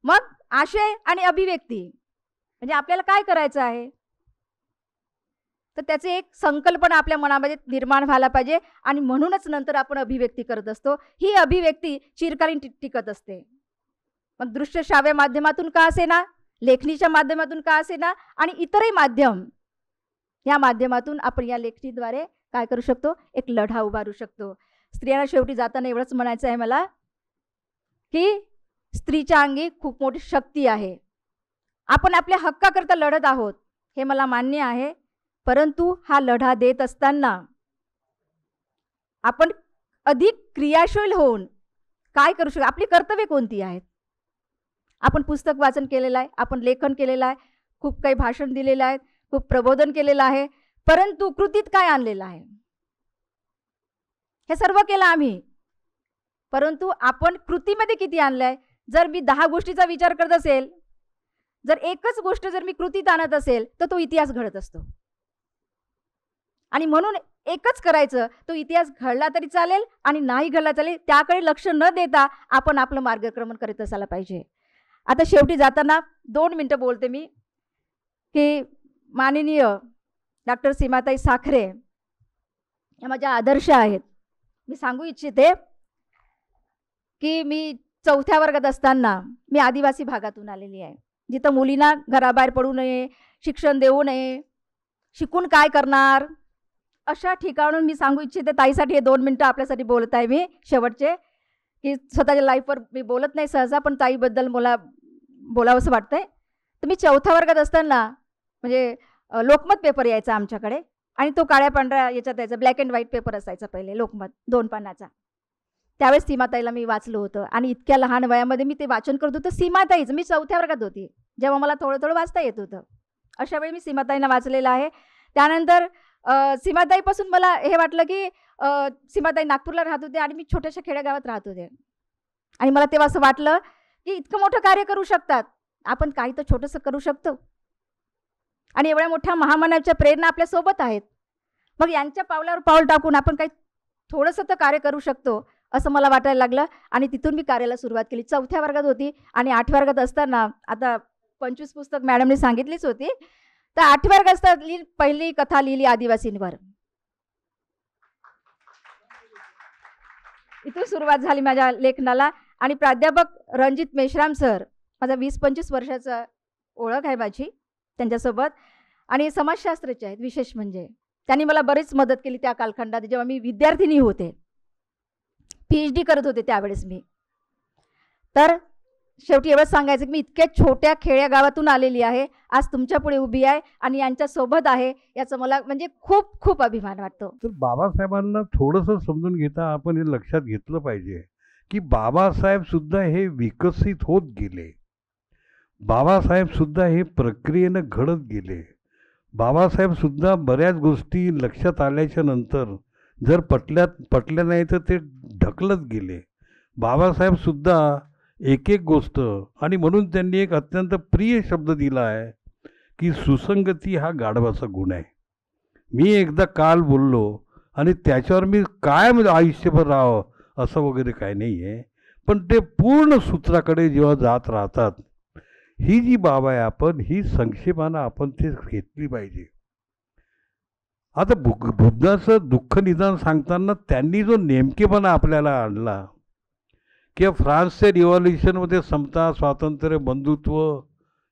मग आशय आणि अभिव्यक्ती म्हणजे आपल्याला काय करायचं आहे, तर त्याचे एक संकल्पना आपल्या मनामध्ये निर्माण व्हायला पाहिजे. आणि म्हणूनच नंतर आपण अभिव्यक्ती करत असतो. ही अभिव्यक्ती चिरकालीन टिकत असते. मग दृश्य श्राव्य माध्यमातून का असेना, लेखणीच्या माध्यमातून का असेना, आणि इतरही माध्यम, या माध्यमातून आपण या लेखणीद्वारे काय करू शकतो, एक लढा उभारू शकतो. स्त्रियांना शेवटी जाताना एवढंच म्हणायचं आहे मला की स्त्रीच्या अंगी खूप मोठी शक्ती आहे. आपण आपल्या हक्काकरता लढत आहोत हे मला मान्य आहे, परंतु हा लढा देत असताना आपण अधिक क्रियाशील होऊन काय करू शकतो, आपली कर्तव्ये कोणती आहेत. आपण पुस्तक वाचन केलेलं आहे, आपण लेखन केलेलं आहे, खूप काही भाषण दिलेलं आहे, खूप प्रबोधन केलेलं आहे, परंतु कृतीत काय आणलेलं आहे, हे सर्व केलं आम्ही, परंतु आपण कृतीमध्ये किती आणलं आहे. जर मी 10 गोष्टीचा विचार करत असेल, जर एकच गोष्ट जर मी कृतीत आणत असेल तर तो इतिहास घडत असतो. आणि म्हणून एकच करायचं, तो इतिहास घडला तरी चालेल आणि नाही घडला चालेल, त्याकडे लक्ष न देता आपण आपलं मार्गक्रमण करत असायला पाहिजे. आता शेवटी जाताना 2 मिनटं बोलते मी की माननीय डॉक्टर सीमाताई साखरे या माझ्या आदर्श आहेत. मी सांगू इच्छिते की मी 4थ्या वर्गात असताना मी आदिवासी भागातून आलेली आहे, जिथं मुलींना घराबाहेर पडू नये, शिक्षण देऊ नये, शिकून काय करणार, अशा ठिकाणून मी सांगू इच्छिते. ताईसाठी हे 2 मिनटं आपल्यासाठी बोलत आहे मी शेवटचे, की स्वतःच्या लाईफवर मी बोलत नाही सहसा, पण ताईबद्दल मला बोलावंसं वाटतंय. तर मी 4थ्या वर्गात असताना म्हणजे लोकमत पेपर यायचा आमच्याकडे, आणि तो काळ्या पांढऱ्या याच्यात यायचा, ब्लॅक अँड व्हाईट पेपर असायचा पहिले लोकमत 2 पानाचा. त्यावेळेस सीमाताईला मी वाचलं होतं आणि इतक्या लहान वयामध्ये मी ते वाचन करत होतं. सीमाताईच, मी 4थ्या वर्गात होती जेव्हा मला थोडं थोडं वाचता येत होतं. अशा वेळी मी सीमाताईंना वाचलेलं आहे. त्यानंतर सीमाताईपासून मला हे वाटलं की सीमाताई नागपूरला राहत होते आणि मी छोट्याशा खेड्यागावात राहत होते, आणि मला तेव्हा असं वाटलं की इतकं मोठं कार्य करू शकतात आपण, काही तर छोटंसं करू शकतो, आणि एवढ्या मोठ्या महामानवाच्या प्रेरणा आपल्या सोबत आहेत. मग यांच्या पावलावर पाऊल टाकून आपण काही थोडंसं तर कार्य करू शकतो असं मला वाटायला लागलं, आणि तिथून मी कार्याला सुरुवात केली. 4थ्या वर्गात होती, आणि 8व्या वर्गात असताना आता 25 पुस्तक मॅडमने सांगितलीच होती, तर 8व्या वर्गात असताना पहिली कथा लिहिली आदिवासींवर. इथून सुरुवात झाली माझ्या लेखनाला. आणि प्राध्यापक रणजित मेश्राम सर, माझा 20-25 वर्षाचा ओळख आहे माझी त्यांच्यासोबत, आणि समाजशास्त्राचे आहेत. विशेष म्हणजे त्यांनी मला बरीच मदत केली त्या कालखंडात, जेव्हा मी विद्यार्थिनी होते, PhD करत होते त्यावेळेस मी. तर शेवटी एवढंच सांगायचं की मी इतक्या छोट्या खेड्या गावातून आलेली आहे, आज तुमच्या पुढे उभी आहे आणि यांच्यासोबत आहे, याचं मला म्हणजे खूप खूप अभिमान वाटतो. तर बाबासाहेबांना थोडंसं समजून घेता आपण हे लक्षात घेतलं पाहिजे की बाबासाहेब सुद्धा हे विकसित होत गेले, बाबासाहेब सुद्धा हे प्रक्रियेनं घडत गेले. बाबासाहेब सुद्धा बऱ्याच गोष्टी लक्षात आल्याच्या नंतर जर पटल्या नाही तर ते ढकलत गेले. बाबासाहेब सुद्धा एक एक गोष्ट, आणि म्हणून त्यांनी एक अत्यंत प्रिय शब्द दिला आहे की सुसंगती हा गाढवाचा गुण आहे. मी एकदा काल बोललो आणि त्याच्यावर मी काय आयुष्यभर राहावं असं वगैरे काय नाही आहे, पण ते पूर्ण सूत्राकडे जेव्हा जात राहतात, ही जी बाब आहे आपण ही संक्षेपानं आपण ते घेतली पाहिजे. आता बुद्धाचं दुःख निदान सांगताना त्यांनी जो नेमकेपणा आपल्याला आणला, किंवा फ्रान्सच्या रिव्हॉल्युशनमध्ये समता, स्वातंत्र्य, बंधुत्व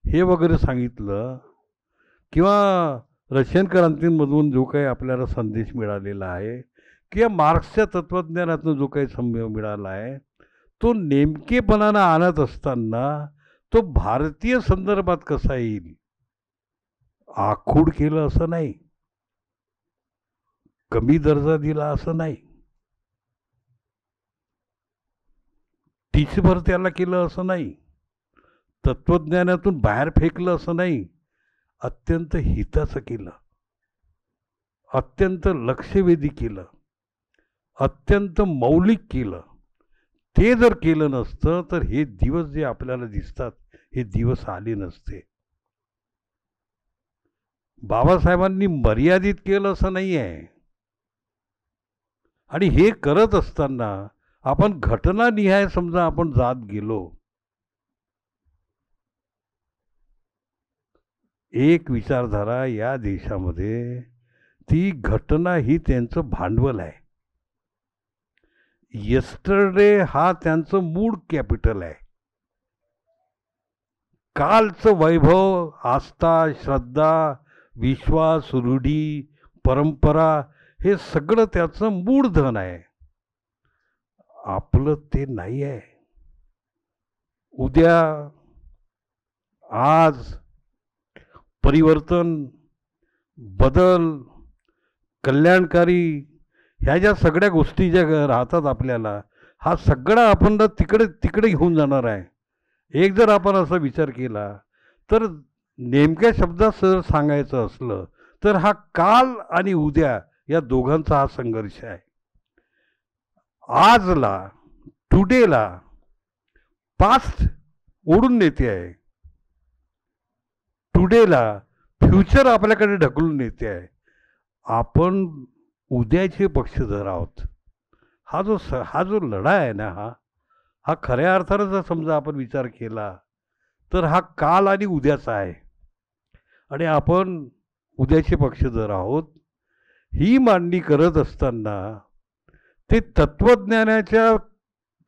हे वगैरे सांगितलं, किंवा रशियन क्रांतीमधून जो काही आपल्याला संदेश मिळालेला आहे, किंवा मार्क्सच्या तत्त्वज्ञानातून जो काही मिळाला आहे, तो नेमकेपणानं आणत असताना तो भारतीय संदर्भात कसा येईल, आखूड केलं असं नाही, कमी दर्जा दिला असं नाही, टीचभर त्याला केलं असं नाही, तत्त्वज्ञानातून बाहेर फेकलं असं नाही, अत्यंत हिताचं केलं, अत्यंत लक्षवेधी केलं, अत्यंत मौलिक केलं. ते जर केलं नसतं तर हे दिवस जे आपल्याला दिसतात हे दिवस आले नसते. बाबासाहेबांनी मर्यादित केलं असं नाही आहे, आणि हे करत असताना आपण घटनानिहाय समजा आपण जात गेलो, एक विचारधारा या देशामध्ये, ती घटना ही त्यांचं भांडवल आहे. येस्टरडे हा त्यांचं मूळ कॅपिटल आहे. कालचं वैभव, आस्था, श्रद्धा, विश्वास, रूढी, परंपरा हे सगळं त्याचं मूळ धन आहे. आपलं ते नाही आहे. उद्या, आज परिवर्तन, बदल, कल्याणकारी ह्या ज्या सगळ्या गोष्टी ज्या राहतात आपल्याला, हा सगळा आपण तिकडे घेऊन जाणार आहे. एक जर आपण असा विचार केला तर नेमक्या शब्दात जर सांगायचं असलं तर हा काल आणि उद्या या दोघांचा हा संघर्ष आहे. आजला, टुडेला पास्ट ओढून नेते आहे, टुडेला फ्युचर आपल्याकडे ढकलून नेते आहे. आपण उद्याचे पक्षधर आहोत. हा जो लढा आहे ना, हा खऱ्या अर्थानं जर समजा आपण विचार केला तर हा काल आणि उद्याचा आहे, आणि आपण उद्याचे पक्षधर आहोत. ही मांडणी करत असताना ते तत्त्वज्ञानाच्या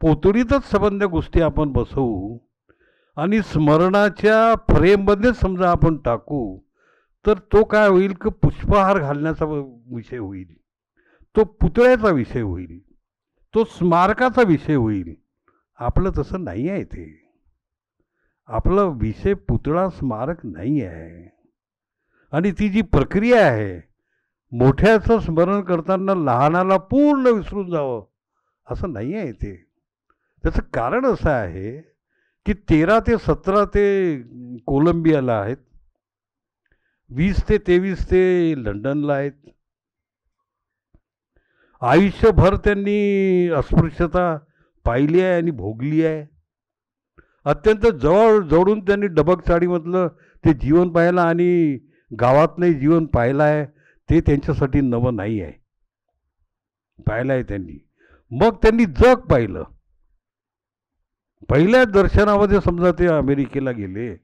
पोतडीतच संबंध गोष्टी आपण बसवू आणि स्मरणाच्या फ्रेममध्येच समजा आपण टाकू, तर तो काय होईल की पुष्पहार घालण्याचा विषय होईल, तो पुतळ्याचा विषय होईल, तो स्मारकाचा विषय होईल. आपलं तसं नाही आहे. ते आपलं विषय पुतळा स्मारक नाही आहे. आणि ती जी प्रक्रिया आहे, मोठ्याचं स्मरण करताना लहानाला पूर्ण विसरून जावं असं नाही आहे. ते त्याचं कारण असं आहे की 13 ते 17 ते कोलंबियाला आहेत, 20 ते 23 ते लंडनला आहेत. आयुष्यभर त्यांनी अस्पृश्यता पाहिली आहे आणि भोगली आहे. अत्यंत जवळून त्यांनी डबक चाळीमधलं ते जीवन पाहिलं आणि गावातलंही जीवन पाहिलं आहे. ते त्यांच्यासाठी नवं नाही आहे, पाहिलं आहे त्यांनी. मग त्यांनी जग पाहिलं. पहिल्या दर्शनामध्ये समजा ते अमेरिकेला गेले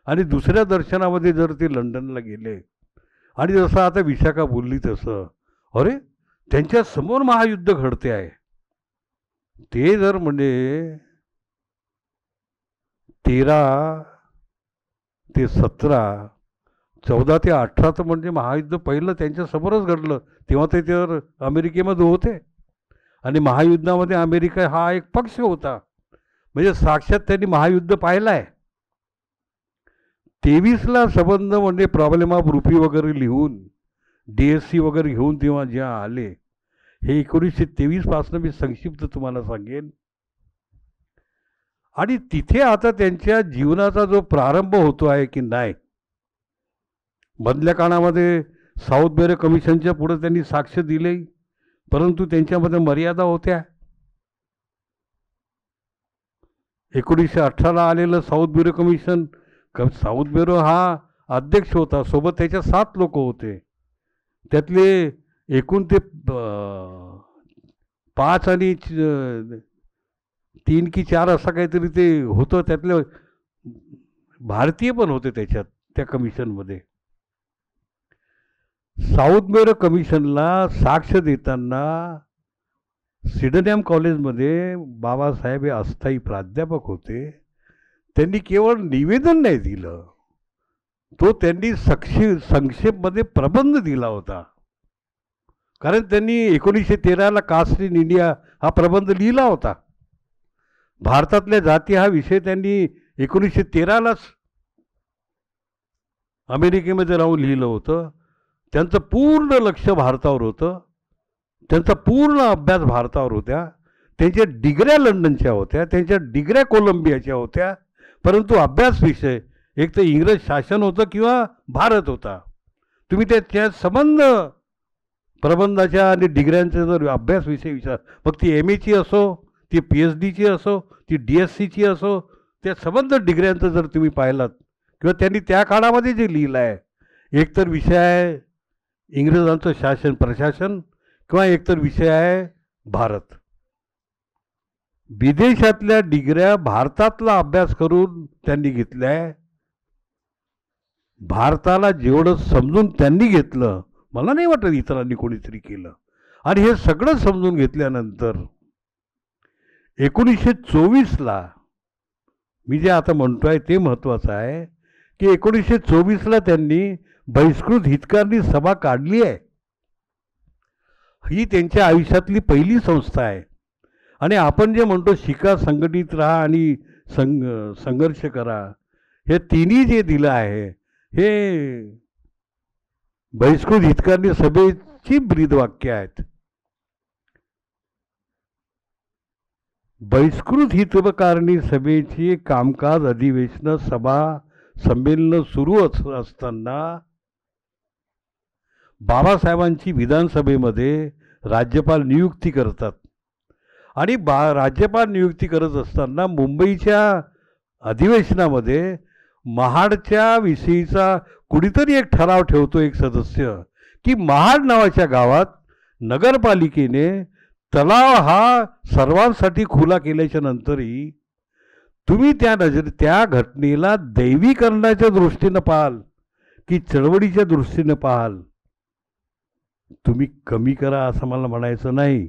आणि दुसऱ्या दर्शनामध्ये जर ते लंडनला गेले आणि जसं आता विशाखा बोलली तसं, अरे त्यांच्या समोर महायुद्ध घडते आहे. ते जर म्हणजे 13 ते 17, 14 ते 18 तर म्हणजे महायुद्ध पहिलं त्यांच्या समोरच घडलं. तेव्हा ते तर अमेरिकेमध्ये होते आणि महायुद्धामध्ये अमेरिका हा एक पक्ष होता. म्हणजे साक्षात त्यांनी महायुद्ध पाहिलं आहे. 23ला संबंध म्हणजे प्रॉब्लेम ऑफ रुपी वगैरे लिहून DSC वगैरे घेऊन तेव्हा जेव्हा आले, हे 1923 पासून मी संक्षिप्त तुम्हाला सांगेन. आणि तिथे आता त्यांच्या जीवनाचा जो प्रारंभ होतो आहे की नाही, मधल्या काळामध्ये साऊथ बेरे कमिशनच्या पुढे त्यांनी साक्ष दिले, परंतु त्यांच्यामध्ये मर्यादा होत्या. 1918ला आलेलं south bureau commission, south bureau हा अध्यक्ष होता, सोबत त्याच्या 7 लोक होते. त्यातले एकूण ते 5 आणि 3 की 4 असं काहीतरी ते होतं. त्यातले भारतीय पण होते त्याच्यात, त्या कमिशनमध्ये. साऊथ ब्युरो कमिशनला साक्ष देताना सिडनहॅम कॉलेजमध्ये बाबासाहेब हे अस्थायी प्राध्यापक होते. त्यांनी केवळ निवेदन नाही दिलं, तो त्यांनी संक्षेपमध्ये प्रबंध दिला होता. कारण त्यांनी 1913ला कास्ट इन इंडिया हा प्रबंध लिहिला होता. भारतातल्या जाती हा विषय त्यांनी 1913लाच अमेरिकेमध्ये राहून लिहिलं होतं. त्यांचं पूर्ण लक्ष भारतावर होतं, त्यांचा पूर्ण अभ्यास भारतावर होत्या. त्यांच्या डिग्र्या लंडनच्या होत्या, त्यांच्या डिग्र्या कोलंबियाच्या होत्या, परंतु अभ्यास विषय एक तर इंग्रज शासन होतं किंवा भारत होता. तुम्ही त्याच्या संबंध प्रबंधाच्या आणि डिग्र्यांचा जर अभ्यास विषय विचार, मग ती MAची असो, ती PhDची असो, ती DSCची असो, त्या संबंध डिग्र्यांचं जर तुम्ही पाहिलात किंवा त्यांनी त्या काळामध्ये जे लिहिलं आहे, एकतर विषय आहे इंग्रजांचं शासन प्रशासन किंवा एकतर विषय आहे भारत. विदेशातल्या डिग्र्या भारतातला अभ्यास करून त्यांनी घेतल्या आहे. भारताला जेवढं समजून त्यांनी घेतलं, मला नाही वाटत इतरांनी कोणीतरी केलं. आणि हे सगळं समजून घेतल्यानंतर 1924ला मी जे आता म्हणतोय ते महत्त्वाचं आहे की 1924ला त्यांनी बहिष्कृत हितकारणी सभा काढली आहे. ही त्यांच्या आयुष्यातली पहिली संस्था आहे. आणि आपण जे म्हणतो शिका, संघटित राहा आणि संघर्ष करा, हे तिन्ही जे दिलं आहे हे बहिष्कृत हितकारणी सभेची ब्रीदवाक्य आहेत. बहिष्कृत हितकारणी सभेची कामकाज, अधिवेशन, सभा, संमेलन सुरू असताना बाबासाहेबांची विधानसभेमध्ये राज्यपाल नियुक्ती करतात. आणि राज्यपाल नियुक्ती करत असताना मुंबईच्या अधिवेशनामध्ये महाडच्या विषयीचा कुणीतरी एक ठराव ठेवतो एक सदस्य की महाड नावाच्या गावात नगरपालिकेने तलाव हा सर्वांसाठी खुला केल्याच्या नंतरही तुम्ही त्या घटनेला दैवीकरणाच्या दृष्टीनं पाहाल की चळवळीच्या दृष्टीनं पाहाल, तुम्ही कमी करा असं मला म्हणायचं नाही,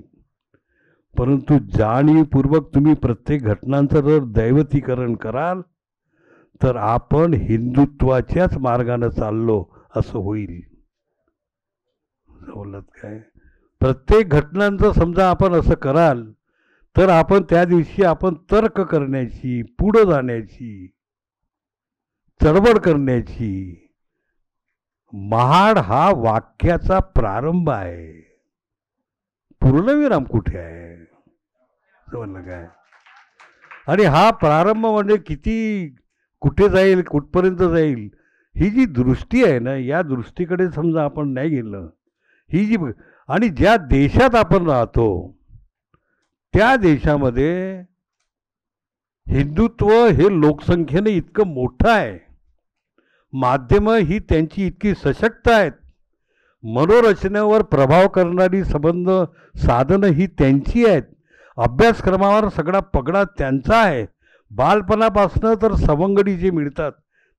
परंतु जाणीवपूर्वक तुम्ही प्रत्येक घटनांचं जर दैवतीकरण कराल तर आपण हिंदुत्वाच्याच मार्गाने चाललो असं होईल. बोलत काय, प्रत्येक घटनांचं समजा आपण असं कराल तर आपण त्या दिवशी आपण तर्क करण्याची, पुढं जाण्याची, चळवळ करण्याची, महाड हा वाक्याचा प्रारंभ आहे, पूर्णविराम कुठे आहे, समजलं काय? आणि हा प्रारंभ म्हणजे किती, कुठे जाईल, कुठपर्यंत जाईल, ही जी दृष्टी आहे ना, या दृष्टीकडे समजा आपण नाही गेलं, ही जी, आणि ज्या देशात आपण राहतो त्या देशामध्ये हिंदुत्व हे लोकसंख्येने इतकं मोठं आहे, माध्यमं ही त्यांची इतकी सशक्त आहेत, मनोरचनेवर प्रभाव करणारी संबंध साधनं ही त्यांची आहेत, अभ्यासक्रमावर सगळा पगडा त्यांचा आहे, बालपणापासनं तर सवंगडी जे मिळतात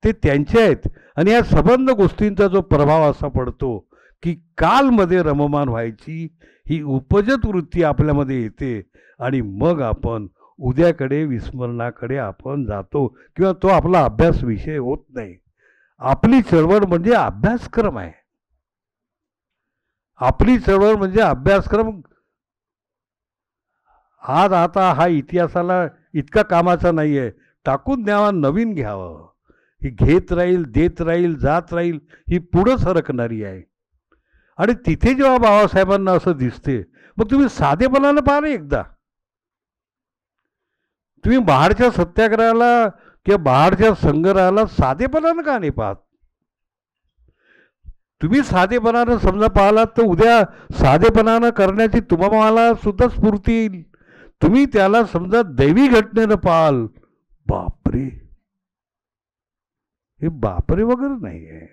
ते त्यांचे आहेत, आणि या संबंध गोष्टींचा जो प्रभाव असा पडतो की कालमध्ये रममान व्हायची ही उपजत वृत्ती आपल्यामध्ये येते, आणि मग आपण उद्याकडे विस्मरणाकडे आपण जातो, किंवा तो आपला अभ्यास विषय होत नाही. आपली चळवळ म्हणजे अभ्यासक्रम आहे, आपली चळवळ म्हणजे अभ्यासक्रम. आज आता हा इतिहासाला इतका कामाचा नाही आहे, टाकून द्यावा, नवीन घ्यावं, ही घेत राहील, देत राहील, जात राहील, ही पुढं सरकणारी आहे. आणि तिथे जेव्हा बाबासाहेबांना असं दिसते, मग तुम्ही साधेपणानं पाहा ना एकदा. तुम्ही महाडच्या सत्याग्रहाला किंवा महाडच्या संग्रहाला साधेपणानं का नाही पाहत? तुम्ही साधेपणानं समजा पाहिलात तर उद्या साधेपणानं करण्याची तुम्हाला सुद्धा स्फूर्ती येईल. तुम्ही त्याला समजा दैवी घटनेनं पाहाल, बापरे, हे बापरे वगैरे नाही आहे.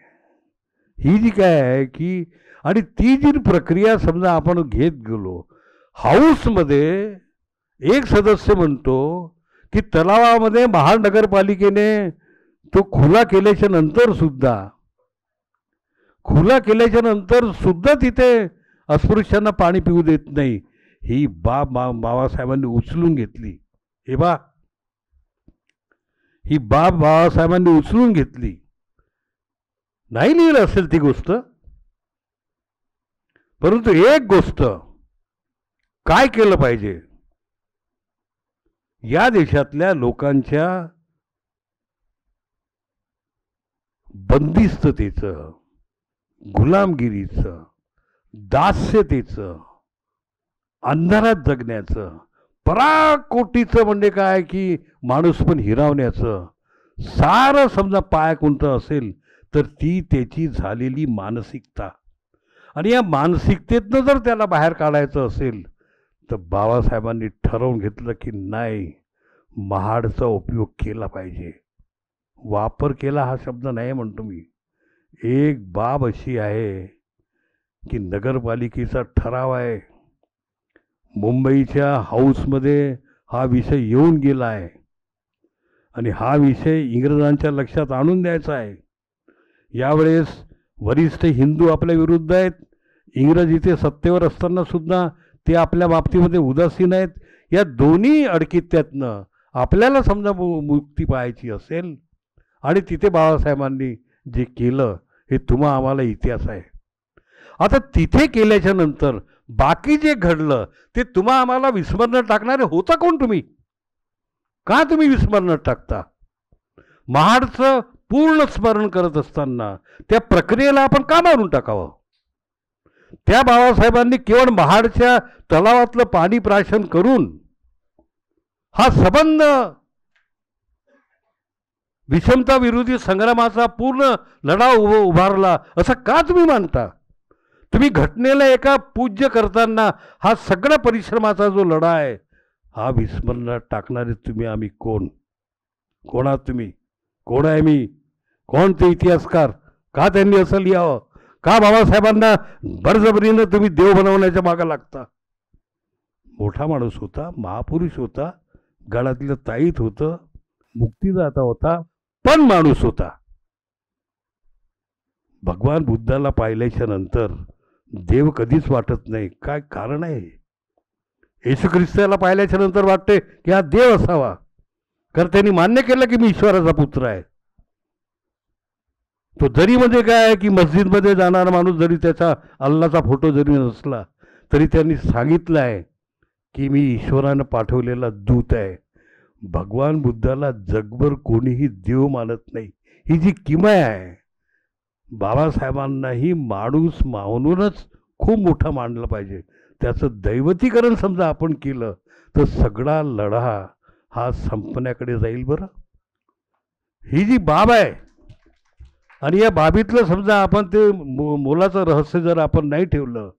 ही जी काय आहे की, आणि ती जी प्रक्रिया समजा आपण घेत गेलो, हाऊसमध्ये एक सदस्य म्हणतो की तलावामध्ये महानगरपालिकेने तो खुला केल्याच्या नंतर सुद्धा तिथे अस्पृश्यांना पाणी पिऊ देत नाही. ही बाबासाहेबांनी उचलून घेतली. हे ही बाबासाहेबांनी उचलून घेतली. नाही लिहिलं असेल ती गोष्ट, परंतु एक गोष्ट काय केलं पाहिजे, या देशातल्या लोकांच्या बंदिस्ततेचं, गुलामगिरीचं, दास्यतेचं, अंधारात जगण्याचं, पराकोटीचं म्हणजे काय की माणूस पण हिरावण्याचं सारं समजा पायाकुंठं असेल तर ती त्याची झालेली मानसिकता. आणि या मानसिकतेतनं जर त्याला बाहेर काढायचं असेल तर बाबासाहेबांनी ठरवून घेतलं की नाही, महाडचा उपयोग केला पाहिजे. वापर केला हा शब्द नाही म्हणतो मी. एक बाब अशी आहे की नगरपालिकेचा ठराव आहे, मुंबईच्या हाऊसमध्ये हा विषय येऊन गेला आहे, आणि हा विषय इंग्रजांच्या लक्षात आणून द्यायचा आहे. यावेळेस वरिष्ठ हिंदू आपल्या विरुद्ध आहेत, इंग्रज इथे सत्तेवर असताना सुद्धा ते आपल्या बाबतीमध्ये उदासीन आहेत. या दोन्ही अडकित्यातनं आपल्याला समजा मुक्ती पाहायची असेल, आणि तिथे बाबासाहेबांनी जे केलं हे तुम्हा आम्हाला इतिहास आहे. आता तिथे केल्याच्या नंतर बाकी जे घडलं ते तुम्हा आम्हाला विस्मरणात टाकणारे होता कोण? तुम्ही का तुम्ही विस्मरणात टाकता? महाडचं पूर्ण स्मरण करत असताना त्या प्रक्रियेला आपण का मारून टाकावं? त्या बाबासाहेबांनी केवळ महाडच्या तलावातलं पाणी प्राशन करून हा संबंध विषमता विरोधी संग्रामाचा पूर्ण लढा उभारला असं का तुम्ही मानता? तुम्ही घटनेला एका पूज्य करताना हा सगळ्या परिश्रमाचा जो लढा आहे हा विस्मरणात टाकणारे तुम्ही आम्ही कोण? कोण आहात तुम्ही? कोण आहे मी? कोण ते इतिहासकार? का त्यांनी असं लिहावं? का बाबासाहेबांना बळजबरीनं तुम्ही देव बनवण्याच्या मागे लागता? मोठा माणूस होता, महापुरुष होता, गळ्यातलं ताईत होतं, मुक्तिदाता होता, पण माणूस होता. भगवान बुद्धाला पाहिल्याच्या नंतर देव कधीच वाटत नाही. काय कारण आहे? येशू ख्रिस्ताला पाहिल्याच्या नंतर वाटते की हा देव असावा, कारण त्यांनी मान्य केलं की मी ईश्वराचा पुत्र आहे. तो जरी म्हणजे काय आहे की मस्जिदमध्ये जाणारा माणूस जरी त्याचा अल्लाचा फोटो जरी नसला तरी त्यांनी सांगितलं आहे की मी ईश्वरानं पाठवलेला दूत आहे. भगवान बुद्धाला जगभर कोणीही देव मानत नाही, ही जी किमया आहे. बाबासाहेबांनाही माणूस मानूनच खूप मोठा मानलं पाहिजे. त्याचं दैवतीकरण समजा आपण केलं तर सगळा लढा हा संपण्याकडे जाईल. बरं, ही जी बाब आहे आणि या बाबीतलं समजा आपण ते मोलाचं रहस्य जर आपण नाही ठेवलं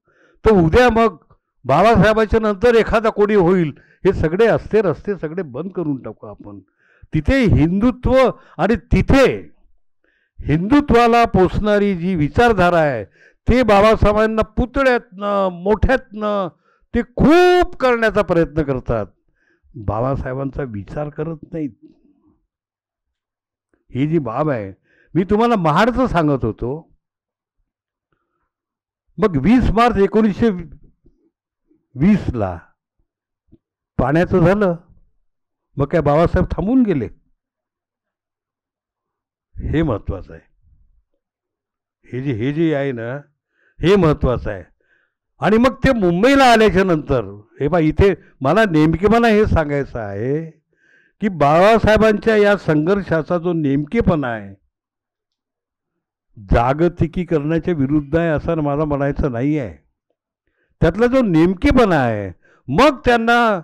तर उद्या मग बाबासाहेबाच्या नंतर एखादा कोणी होईल. हे सगळे असते रस्ते सगळे बंद करून टाकू आपण. तिथे हिंदुत्व आणि तिथे हिंदुत्वाला पोचणारी जी विचारधारा आहे ते बाबासाहेबांना पुतळ्यातनं मोठ्यातनं ते खूप करण्याचा प्रयत्न करतात. बाबासाहेबांचा विचार करत नाहीत. ही जी बाब आहे, मी तुम्हाला महाडचं सांगत होतो. मग 20 मार्च 1920ला पाण्याचं झालं. मग काय बाबासाहेब थांबून गेले? हे महत्वाचं आहे. हे जे आहे ना, हे महत्वाचं आहे. आणि मग ते मुंबईला आल्याच्या नंतर हे बा इथे मला नेमकेपणा हे सांगायचं आहे की बाबासाहेबांच्या या संघर्षाचा जो नेमकेपणा आहे जागतिकीकरणाच्या विरुद्ध आहे असं मला म्हणायचं नाही आहे. त्यातला जो नेमकेपणा आहे, मग त्यांना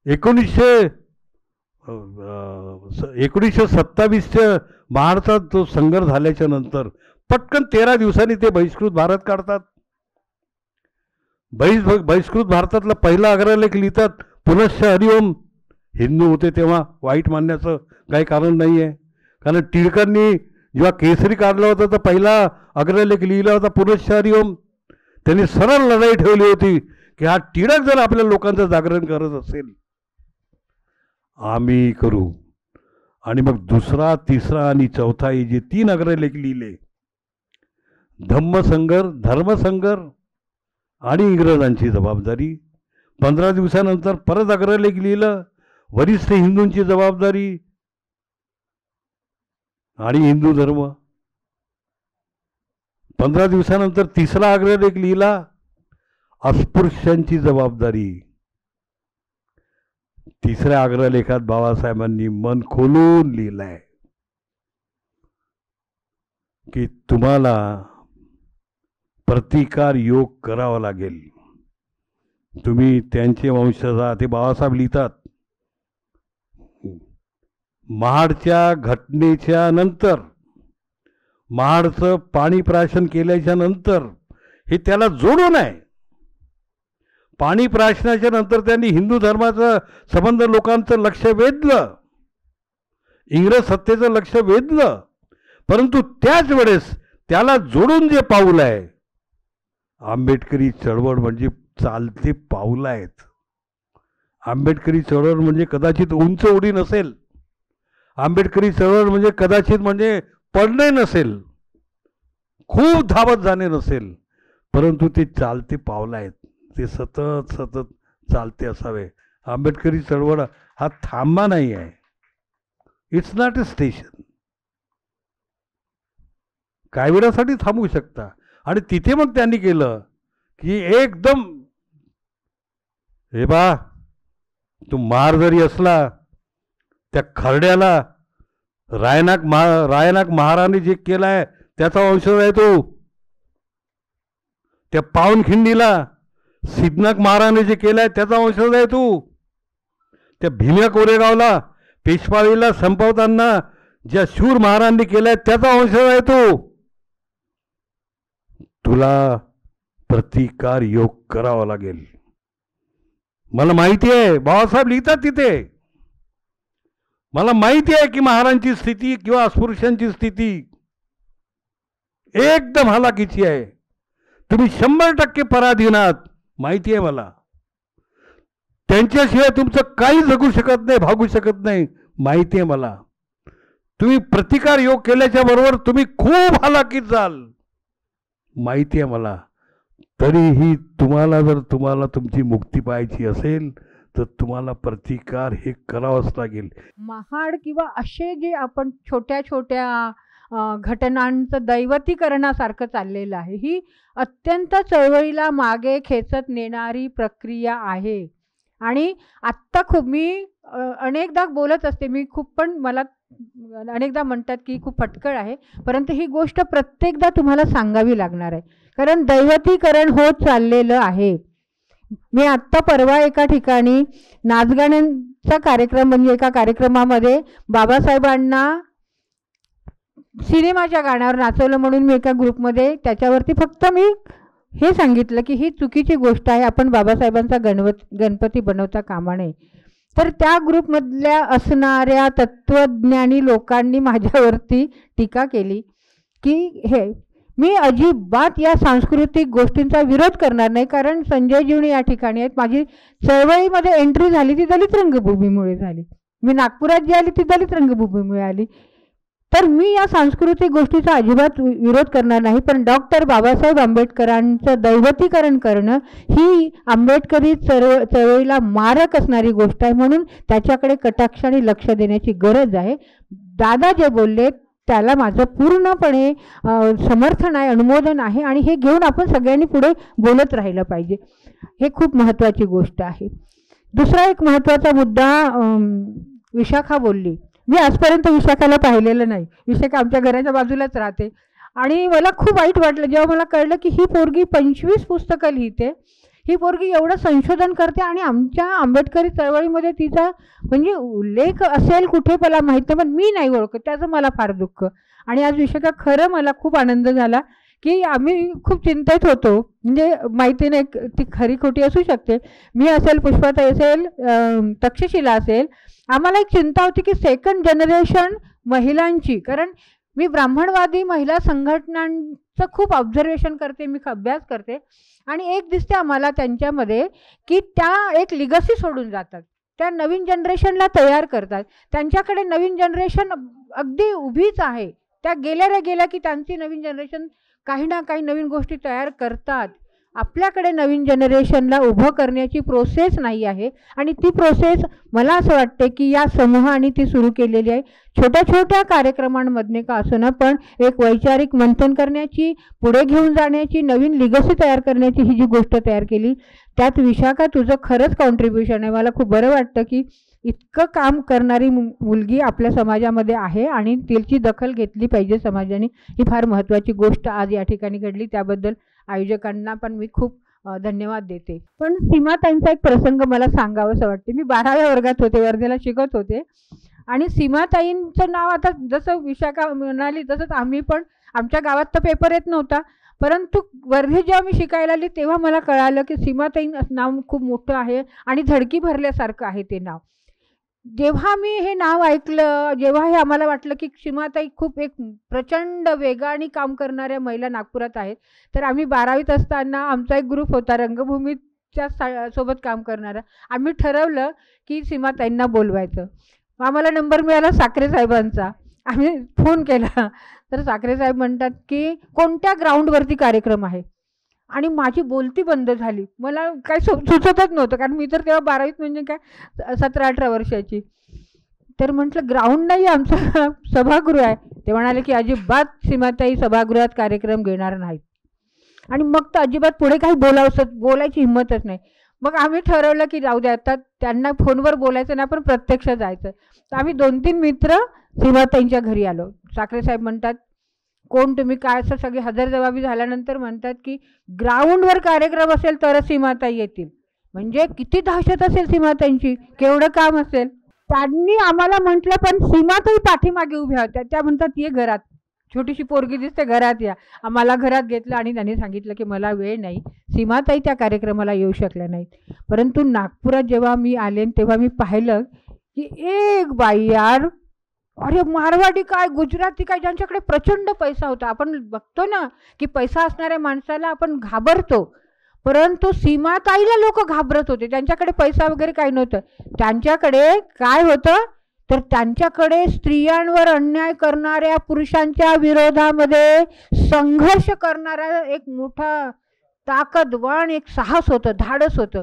1927च्या महाडचा जो संघर्ष झाल्याच्या नंतर पटकन 13 दिवसांनी ते बहिष्कृत भारत काढतात. बहिष्कृत भारतातला पहिला अग्रलेख लिहितात, पुनश्च हरिओम. हिंदू होते तेव्हा वाईट मानण्याचं काही कारण नाही आहे. कारण टिळकांनी जेव्हा केसरी काढला होता तर पहिला अग्रलेख लिहिला होता पुनश्च हरिओम. त्यांनी सरळ लढाई ठेवली होती की हा टिळक जर आपल्या लोकांचं जागरण करत असेल आम्ही करू. आणि मग दुसरा, तिसरा आणि चौथा हे जे 3 अग्रलेख लिहिले, धर्मसंघर्ष आणि इंग्रजांची जबाबदारी. 15 दिवसानंतर परत अग्रलेख लिहिलं, वरिष्ठ हिंदूंची जबाबदारी आणि हिंदू धर्म. 15 दिवसानंतर तिसरा अग्रलेख लिहिला, अस्पृश्यांची जबाबदारी. तिसऱ्या अग्रलेखात बाबासाहेबांनी मन खोलून लिहिलंय की तुम्हाला प्रतिकार योग करावा लागेल. तुम्ही त्यांचे वंशज आहात. ते बाबासाहेब लिहितात, महाडच्या घटनेच्या नंतर, महाडचं पाणी प्राशन केल्याच्या नंतर हे त्याला जोडून आहे. पाणी प्राशनाच्या नंतर त्यांनी हिंदू धर्माचा संबंध लोकांचं लक्ष वेधलं, इंग्रज सत्तेचं लक्ष वेधलं. परंतु त्याच वेळेस त्याला जोडून जे पाऊल आहे, आंबेडकरी चळवळ म्हणजे चालते पाऊल आहेत. आंबेडकरी चळवळ म्हणजे कदाचित उंच उडी नसेल, आंबेडकरी चळवळ म्हणजे कदाचित म्हणजे पडणे नसेल, खूप धावत जाणे नसेल, परंतु ते चालते पावलं आहेत. ते सतत सतत चालते असावे. आंबेडकरी चळवळ हा थांबा नाही आहे. It's not a station. काही वेळासाठी थांबू शकता. आणि तिथे मग त्यांनी केलं की एकदम हे बा, तू मार जरी असला त्या खरड्याला रायनाक महाराणी जे केलाय त्याचा वंशज आहे तो. त्या पावनखिंडीला सिद्धनाथ महाराणी जे केलंय त्याचा वंशज आहे तू. त्या भीम्या कोरेगावला पेशवाईला संपवताना ज्या शूर महाराणी केलंय त्याचा वंशज आहे तू. तुला प्रतिकार योग करावा लागेल. मला माहिती आहे, बाबासाहेब लिहितात तिथे, मला माहिती आहे की महाराजांची स्थिती किंवा अस्पृश्यांची स्थिती एकदम हलाखीची आहे. तुम्ही 100% पराधीन आहात, माहिती आहे मला. त्यांच्याशिवाय तुमचं काही जगू शकत नाही, भागू शकत नाही, माहिती आहे मला. तुम्ही प्रतिकार योग केल्याच्या बरोबर तुम्ही खूप हलाखीत जाल, माहिती आहे मला. तरीही तुम्हाला तुमची मुक्ती पाहायची असेल तर तुम्हाला प्रतिकार हे करावंच लागेल. महाड किंवा असे जे आपण छोट्या छोट्या घटनांचं दैवतीकरणासारखं चाललेलं आहे, ही अत्यंत चळवळीला मागे खेचत नेणारी प्रक्रिया आहे. आणि आत्ता खूप मी अनेकदा बोलत असते, मी खूप, पण मला अनेकदा म्हणतात की खूप फटकळ आहे, परंतु ही गोष्ट प्रत्येकदा तुम्हाला सांगावी लागणार आहे, कारण दैवतीकरण होत चाललेलं आहे. मी आत्ता परवा एका ठिकाणी नाचगाण्यांचा कार्यक्रम, म्हणजे एका कार्यक्रमामध्ये बाबासाहेबांना सिनेमाच्या गाण्यावर नाचवलं म्हणून मी एका ग्रुपमध्ये त्याच्यावरती फक्त मी हे सांगितलं की ही चुकीची गोष्ट आहे, आपण बाबासाहेबांचा गणपती बनवता कामा नये. तर त्या ग्रुपमधल्या असणाऱ्या तत्त्वज्ञानी लोकांनी माझ्यावरती टीका केली की हे मी अजिबात या सांस्कृतिक गोष्टींचा विरोध करणार नाही, कारण संजय जीवणी या ठिकाणी आहेत. माझी चळवळीमध्ये एंट्री झाली ती दलित रंगभूमीमुळे झाली, मी नागपुरात जी आली ती दलित रंगभूमीमुळे आली. तर मी या सांस्कृतिक गोष्टीचा अजिबात विरोध करणार नाही, पण डॉक्टर बाबासाहेब आंबेडकरांचं दैवतीकरण करणं ही आंबेडकरी चळवळीला मारक असणारी गोष्ट आहे, म्हणून त्याच्याकडे कटाक्षाने लक्ष देण्याची गरज आहे. दादा जे बोलले त्याला माझं पूर्णपणे समर्थन आहे, अनुमोदन आहे, आणि हे घेऊन आपण सगळ्यांनी पुढे बोलत राहिलं पाहिजे. हे खूप महत्त्वाची गोष्ट आहे. दुसरा एक महत्त्वाचा मुद्दा विशाखा बोलली. मी आजपर्यंत विशाखाला पाहिलेलं नाही. विशाखा आमच्या घराच्या बाजूलाच राहते, आणि मला खूप वाईट वाटलं जेव्हा मला कळलं की ही पोरगी 25 पुस्तकं लिहिते, ही पोरगी एवढं संशोधन करते, आणि आमच्या आंबेडकरी चळवळीमध्ये तिचा म्हणजे उल्लेख असेल कुठे मला माहीत नाही, पण मी नाही ओळखत, त्याचं मला फार दुःख. आणि आज विशाखा, खरं मला खूप आनंद झाला की आम्ही खूप चिंतेत होतो, म्हणजे माहिती नाही ती खरी खोटी असू शकते, मी असेल, पुष्पाताई असेल, तक्षशिला असेल, आम्हाला एक चिंता होती की सेकंड जनरेशन महिलांची, कारण मी ब्राह्मणवादी महिला संघटनांचं खूप ऑब्झर्वेशन करते, मी अभ्यास करते, आणि एक दिसते आम्हाला त्यांच्यामध्ये की त्या एक लिगसी सोडून जातात, त्या नवीन जनरेशनला तयार करतात, त्यांच्याकडे नवीन जनरेशन अगदी उभीच आहे, त्या गेल्या की त्यांची नवीन जनरेशन काही ना काही नवीन गोष्टी तयार करतात. आपल्याकडे नवीन जनरेशनला उभं करण्याची प्रोसेस नाही आहे, आणि ती प्रोसेस मला असं वाटते की या समूहाने ती सुरू केलेली आहे. छोट्या छोट्या कार्यक्रमांमधने का असो, पण एक वैचारिक मंथन करण्याची, पुढे घेऊन जाण्याची, नवीन लिगसी तयार करण्याची ही जी गोष्ट तयार केली, त्यात विशाखा तुझं खरंच कॉन्ट्रीब्युशन आहे. मला खूप बरं वाटतं की इतकं काम करणारी मुलगी आपल्या समाजामध्ये आहे, आणि तिची दखल घेतली पाहिजे समाजाने. ही फार महत्त्वाची गोष्ट आज या ठिकाणी घडली, त्याबद्दल आयोजकांना पण मी खूप धन्यवाद देते. पण सीमाताईंचा एक प्रसंग मला सांगावंसं वाटते. मी 12व्या वर्गात होते, वर्धेला शिकत होते, आणि सीमाताईंचं नाव आता जसं विशाखा म्हणाली तसंच आम्ही पण, आमच्या गावात तर पेपर येत नव्हता, परंतु वर्धे जेव्हा मी शिकायला आली तेव्हा मला कळालं की सीमाताई नाव खूप मोठं आहे आणि धडकी भरल्यासारखं आहे ते नाव. जेव्हा मी हे नाव ऐकलं, जेव्हा हे आम्हाला वाटलं की सीमाताई खूप एक प्रचंड वेगाने काम करणाऱ्या महिला नागपुरात आहेत, तर आम्ही 12वीत असताना आमचा एक ग्रुप होता रंगभूमीच्या सोबत काम करणारा. आम्ही ठरवलं की सीमाताईंना बोलवायचं. आम्हाला नंबर मिळाला साखरे साहेबांचा. आम्ही फोन केला तर साखरे साहेब म्हणतात की कोणत्या ग्राउंडवरती कार्यक्रम आहे, आणि माझी बोलती बंद झाली. मला काही सुचतच नव्हतं, कारण मी तर तेव्हा 12वीत म्हणजे काय 17-18 वर्षाची. तर म्हटलं ग्राउंड नाही, आमचं सभागृह आहे. ते म्हणाले की अजिबात सीमाताई सभागृहात कार्यक्रम घेणार नाहीत, आणि मग तर अजिबात पुढे काही बोलायची हिंमतच नाही. मग आम्ही ठरवलं की जाऊ द्या, आता त्यांना फोनवर बोलायचं नाही, आपण प्रत्यक्ष जायचं. तर आम्ही 2-3 मित्र सीमाताईंच्या घरी आलो. साखरे साहेब म्हणतात कोण तुम्ही, काय, असं सगळे हजरजबाबी झाल्यानंतर म्हणतात की ग्राउंडवर कार्यक्रम असेल तर सीमाताई येतील. म्हणजे किती दहशत असेल सीमाताईंची, केवढं काम असेल. त्यांनी आम्हाला म्हटलं पण सीमाताई पाठीमागे उभ्या होत्या. त्या म्हणतात ये घरात, छोटीशी पोरगी दिसते, घरात या. आम्हाला घरात घेतलं आणि त्यांनी सांगितलं की मला वेळ नाही. सीमाताई त्या कार्यक्रमाला येऊ शकल्या नाहीत. परंतु नागपुरात जेव्हा मी आले तेव्हा मी पाहिलं की एक बाई यार, अरे मारवाडी काय, गुजराती काय, ज्यांच्याकडे प्रचंड पैसा होता. आपण बघतो ना की पैसा असणाऱ्या माणसाला आपण घाबरतो, परंतु सीमाताईला लोक घाबरत होते. त्यांच्याकडे पैसा वगैरे काही नव्हतं. त्यांच्याकडे काय होतं तर त्यांच्याकडे स्त्रियांवर अन्याय करणाऱ्या पुरुषांच्या विरोधामध्ये संघर्ष करणारा एक मोठा ताकदवान एक साहस होतं, धाडस होतं.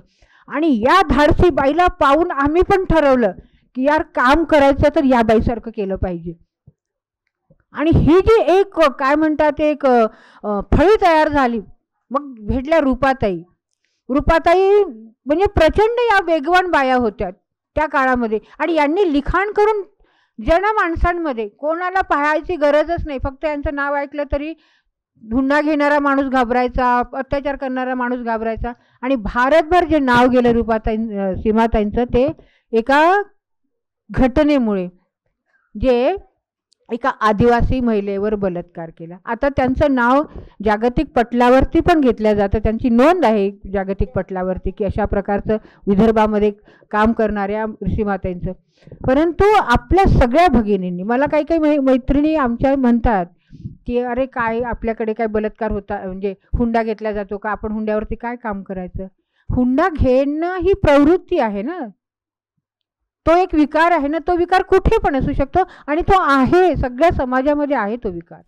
आणि या धाडसी बाईला पाहून आम्ही पण ठरवलं की यार काम करायचं तर या बाईसारखं केलं पाहिजे. आणि ही जी एक काय म्हणतात एक फळी तयार झाली. मग भेटल्या रूपाताई. रूपाताई म्हणजे प्रचंड या वेगवान बाया होत्या त्या काळामध्ये, आणि यांनी लिखाण करून जन माणसांमध्ये कोणाला पाहायची गरजच नाही, फक्त यांचं नाव ऐकलं तरी हुंडा घेणारा माणूस घाबरायचा, अत्याचार करणारा माणूस घाबरायचा. आणि भारतभर जे नाव गेलं रूपाताई सीमाताईंचं ते एका घटनेमुळे, जे एका आदिवासी महिलेवर बलात्कार केला. आता त्यांचं नाव जागतिक पटलावरती पण घेतलं जातं, त्यांची नोंद आहे जागतिक पटलावरती की अशा प्रकारचं विदर्भामध्ये काम करणाऱ्या सीमाताईंचं. परंतु आपल्या सगळ्या भगिनींनी, मला काही काही मैत्रिणी आमच्या म्हणतात की अरे काय आपल्याकडे काय बलात्कार होता, म्हणजे हुंडा घेतला जातो का, आपण हुंड्यावरती काय काम करायचं. हुंडा घेणं ही प्रवृत्ती आहे ना, तो एक विकार आहे ना, तो विकार कुठे पण असू शकतो आणि तो आहे, सगळ्या समाजामध्ये आहे तो विकार.